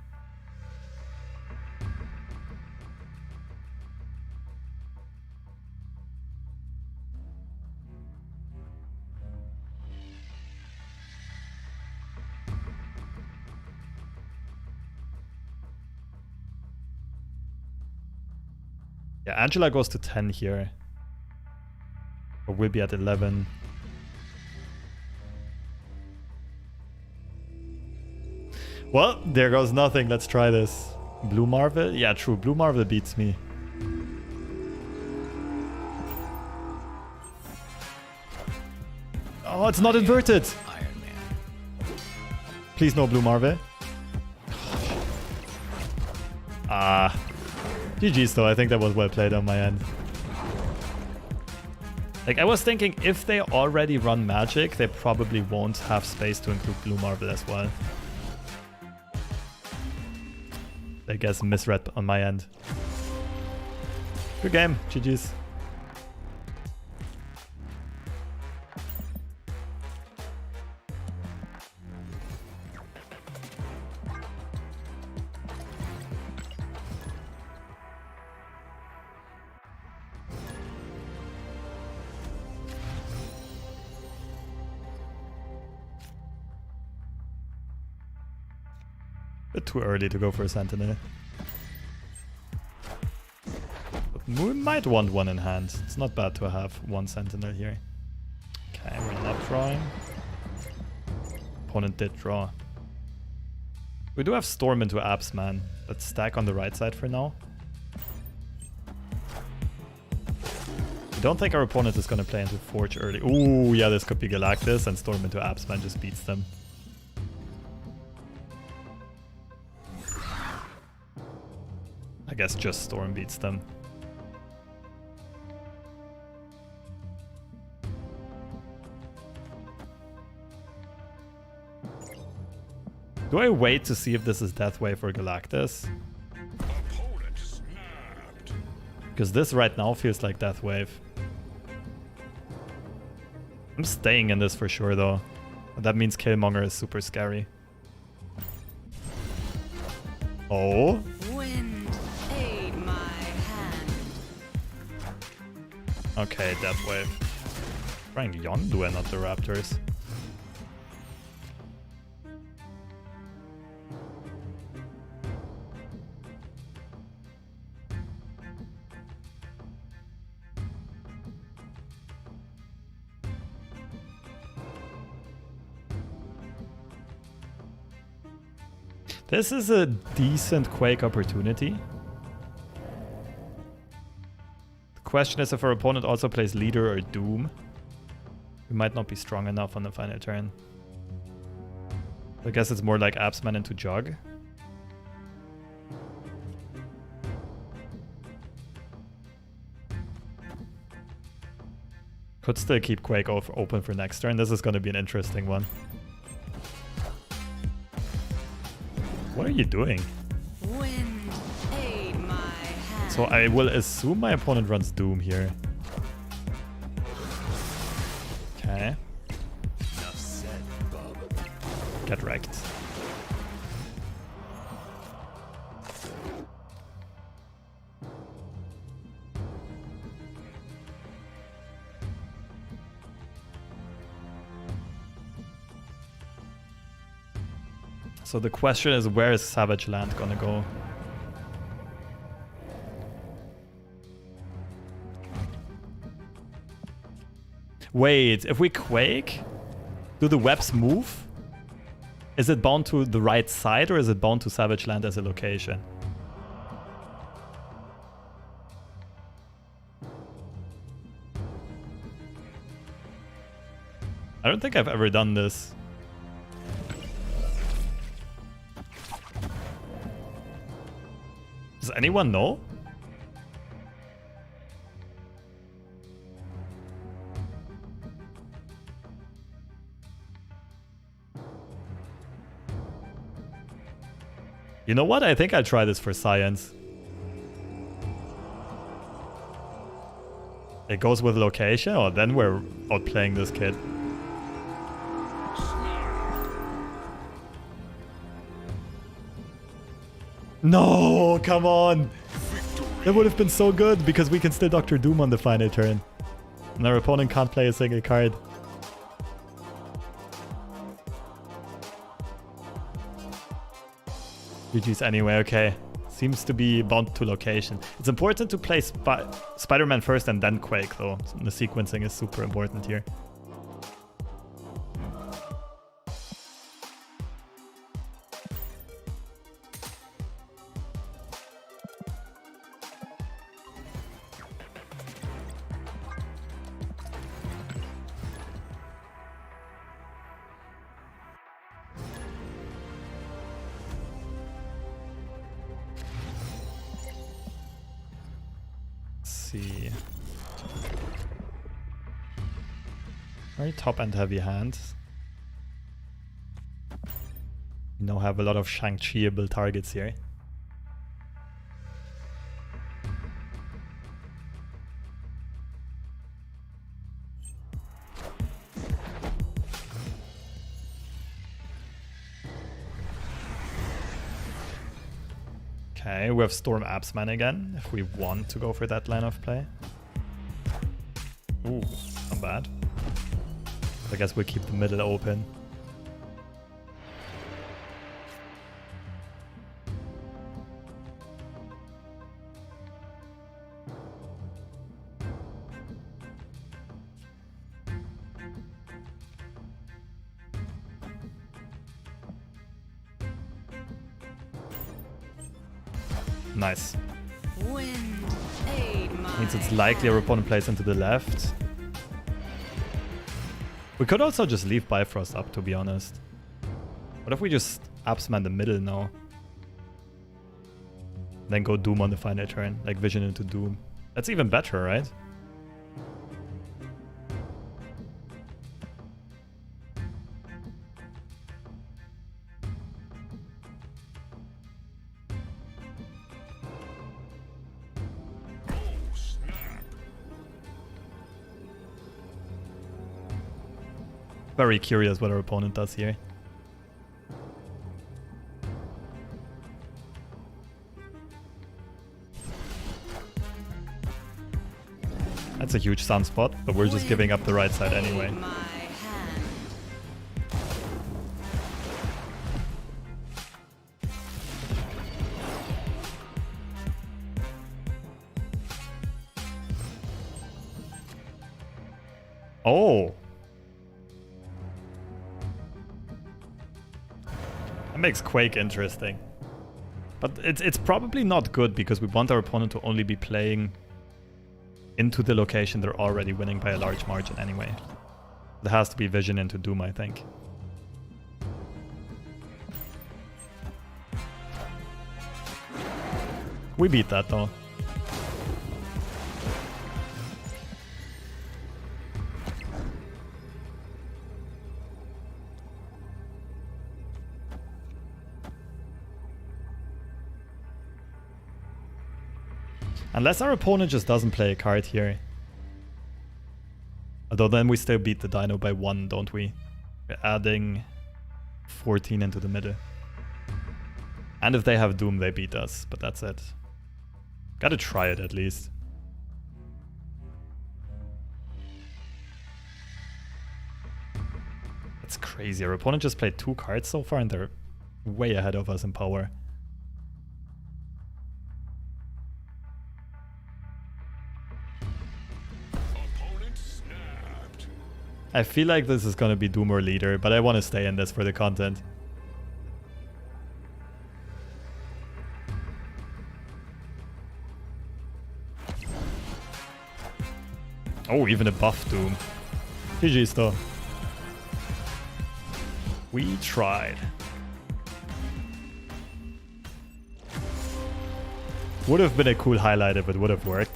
Yeah, Angela goes to 10 here. Or we'll be at 11. Well, there goes nothing. Let's try this. Blue Marvel? Yeah, true. Blue Marvel beats me. Oh, it's not inverted. Iron Man. Please no Blue Marvel. Ah. GG's though. I think that was well played on my end. Like, I was thinking if they already run Magic, they probably won't have space to include Blue Marvel as well. I guess misread on my end. Good game. GG's. Bit too early to go for a Sentinel. But we might want one in hand. It's not bad to have one Sentinel here. Okay, we're not drawing. Opponent did draw. We do have Storm into Abs, man. Let's stack on the right side for now. I don't think our opponent is going to play into Forge early. Ooh, yeah, this could be Galactus, and Storm into Abs, man, just beats them. I guess just Storm beats them. Do I wait to see if this is Deathwave or Galactus? Opponent snapped. Because this right now feels like Deathwave. I'm staying in this for sure though. That means Killmonger is super scary. Oh? Wind, aid my hand. Okay, Deathwave. Trying Yondu and not the Raptors. This is a decent Quake opportunity. The question is if our opponent also plays Leader or Doom. We might not be strong enough on the final turn. I guess it's more like Absman into Jug. Could still keep Quake open for next turn. This is going to be an interesting one. What are you doing? Wind, aid my hand. So I will assume my opponent runs Doom here. Okay. Enough said, bub. Get wrecked. So the question is, where is Savage Land gonna go? Wait, if we Quake, do the webs move? Is it bound to the right side or is it bound to Savage Land as a location? I don't think I've ever done this. Does anyone know? You know what? I think I'll try this for science. It goes with location? Oh, then we're outplaying this kid. No, come on. That would have been so good because we can still Doctor Doom on the final turn. And our opponent can't play a single card. GG's anyway, okay. Seems to be bound to location. It's important to play Spider-Man first and then Quake though. The sequencing is super important here. See. Very top and heavy hands. We now have a lot of Shang-Chi-able targets here. Okay, we have Storm Absman again, if we want to go for that line of play. Ooh, not bad. I guess we'll keep the middle open. Nice. Wind, aid my Means it's likely our opponent plays into the left. We could also just leave Bifrost up, to be honest. What if we just Absman the middle now? Then go Doom on the final turn, like Vision into Doom. That's even better, right? Very curious what our opponent does here. That's a huge sunspot, but we're just giving up the right side anyway. my hand. Oh! That makes Quake interesting. But it's probably not good because we want our opponent to only be playing into the location they're already winning by a large margin anyway. There has to be Vision into Doom, I think. We beat that though. Unless our opponent just doesn't play a card here. Although then we still beat the Dino by 1, don't we? We're adding 14 into the middle. And if they have Doom, they beat us, but that's it. Gotta try it at least. That's crazy. Our opponent just played 2 cards so far and they're way ahead of us in power. I feel like this is gonna be Doom or Leader, but I want to stay in this for the content. Oh, even a buff Doom. GG's though. We tried. Would have been a cool highlight if it would have worked.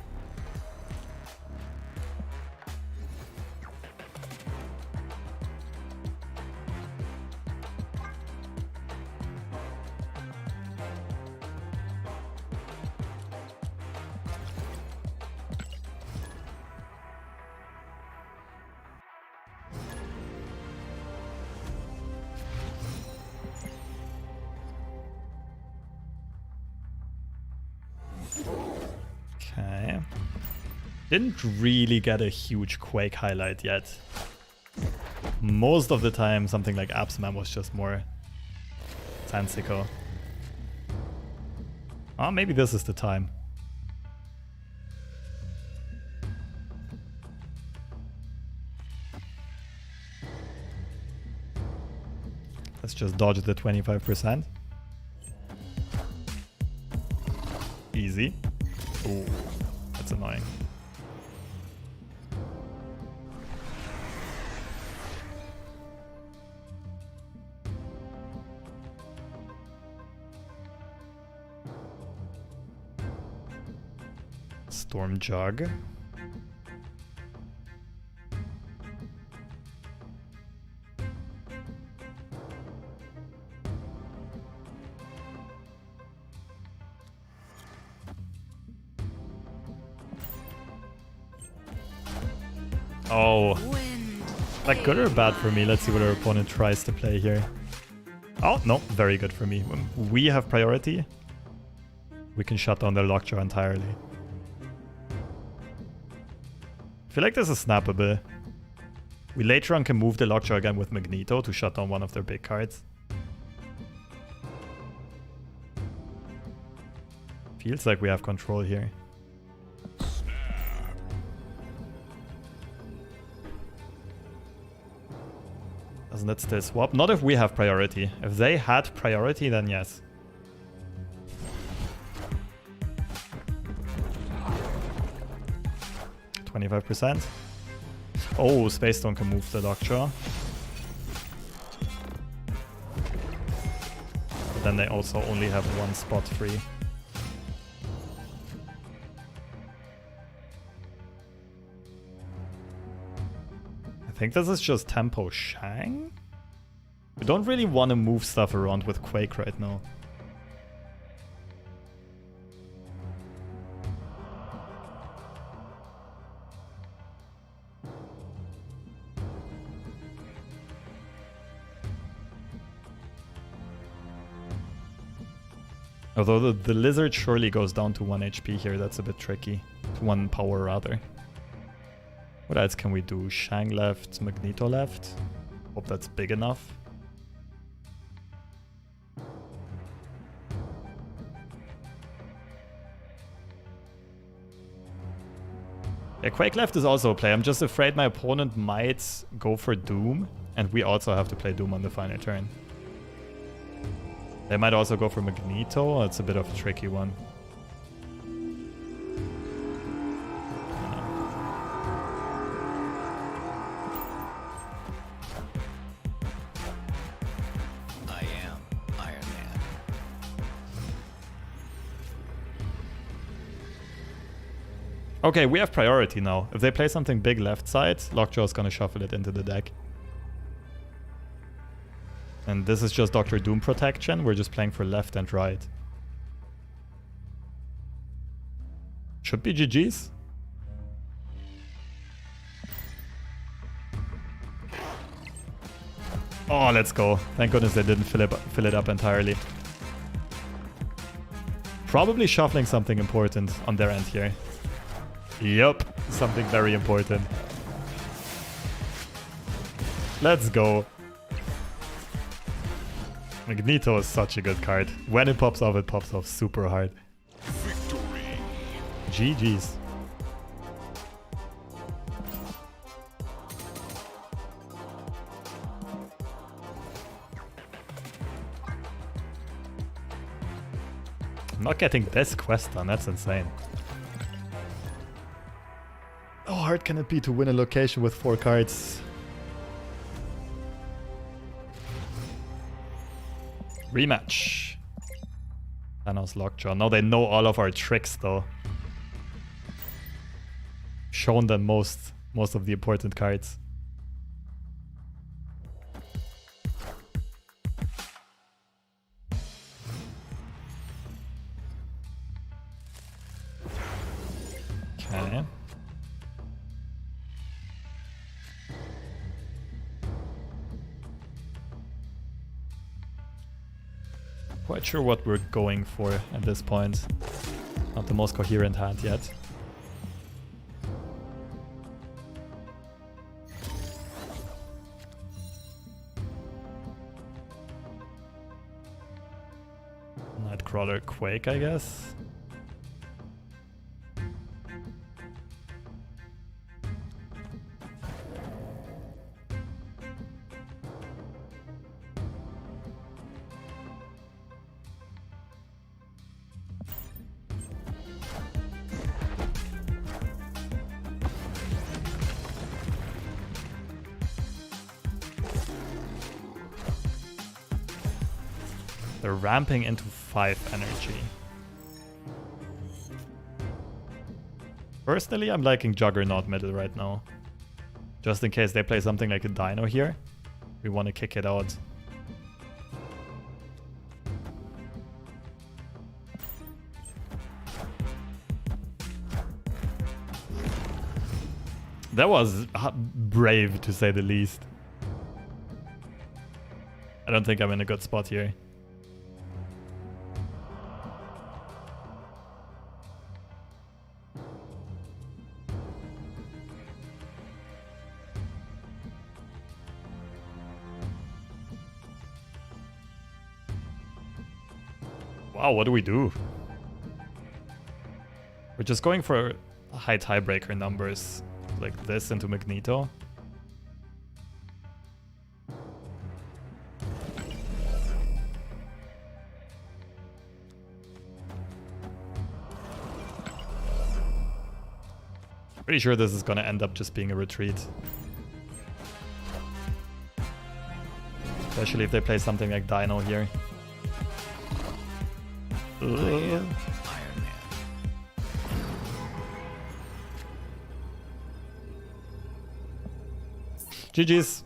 Okay. Didn't really get a huge Quake highlight yet. Most of the time, something like Absman was just more sensical. Oh, maybe this is the time. Let's just dodge the 25%. Easy. Ooh, that's annoying. Storm Jug. Oh, like good or bad for me? Let's see what our opponent tries to play here. Oh, no, very good for me. When we have priority, we can shut down their lockjaw entirely. I feel like this is snappable. We later on can move the lockjaw again with Magneto to shut down one of their big cards. Feels like we have control here. Doesn't it still swap? Not if we have priority. If they had priority, then yes. %. Oh, Space Stone can move the lockjaw. But then they also only have one spot free. I think this is just tempo Shang. We don't really want to move stuff around with Quake right now. Although the lizard surely goes down to 1 HP here, that's a bit tricky. To 1 power rather. What else can we do? Shang left, Magneto left. Hope that's big enough. Yeah, Quake left is also a play. I'm just afraid my opponent might go for Doom, and we also have to play Doom on the final turn. They might also go for Magneto. It's a bit of a tricky one. I am Iron Man. Okay, we have priority now. If they play something big left side, Lockjaw is gonna shuffle it into the deck. And this is just Dr. Doom protection. We're just playing for left and right. Should be GG's. Oh, let's go. Thank goodness they didn't fill it up entirely. Probably shuffling something important on their end here. Yup, something very important. Let's go. Magneto is such a good card. When it pops off super hard. Victory. GG's. I'm not getting this quest done, that's insane. How hard can it be to win a location with 4 cards? Rematch. Thanos Lockjaw. Now they know all of our tricks though. Shown them most of the important cards. Okay. Quite sure what we're going for at this point. Not the most coherent hand yet. Nightcrawler Quake, I guess. They're ramping into 5 energy. Personally, I'm liking Juggernaut middle right now. Just in case they play something like a Dino here. We want to kick it out. That was brave, to say the least. I don't think I'm in a good spot here. Wow, what do we do? We're just going for high tiebreaker numbers, like this into Magneto. Pretty sure this is gonna end up just being a retreat. Especially if they play something like Dino here. I am Iron Man. GG's.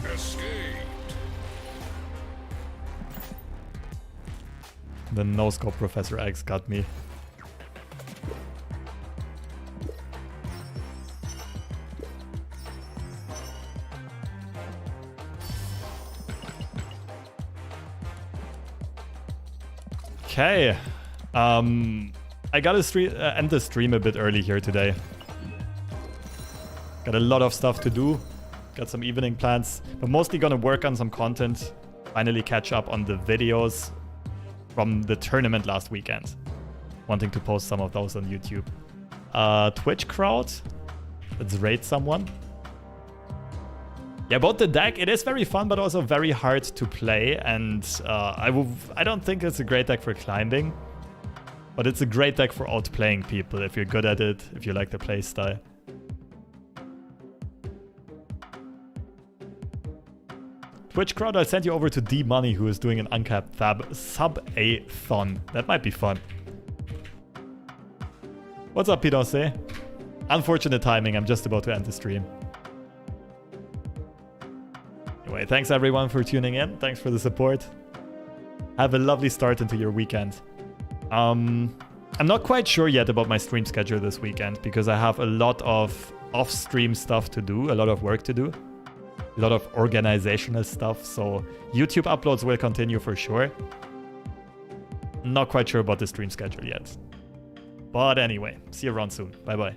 Escaped. The no-scope Professor X got me. Okay, I gotta end the stream a bit early here today. Got a lot of stuff to do, got some evening plans, but mostly gonna work on some content, finally catch up on the videos from the tournament last weekend. Wanting to post some of those on YouTube. Twitch crowd, let's raid someone. Yeah, about the deck, it is very fun, but also very hard to play, and I don't think it's a great deck for climbing, but it's a great deck for outplaying people if you're good at it, if you like the playstyle. Twitch crowd, I'll send you over to D-Money, who is doing an uncapped sub-a-thon. That might be fun. What's up, Pidose? Unfortunate timing, I'm just about to end the stream. Anyway, thanks everyone for tuning in. Thanks for the support. Have a lovely start into your weekend. I'm not quite sure yet about my stream schedule this weekend because I have a lot of off-stream stuff to do, a lot of work to do, a lot of organizational stuff. So YouTube uploads will continue for sure. Not quite sure about the stream schedule yet. But anyway, see you around soon. Bye-bye.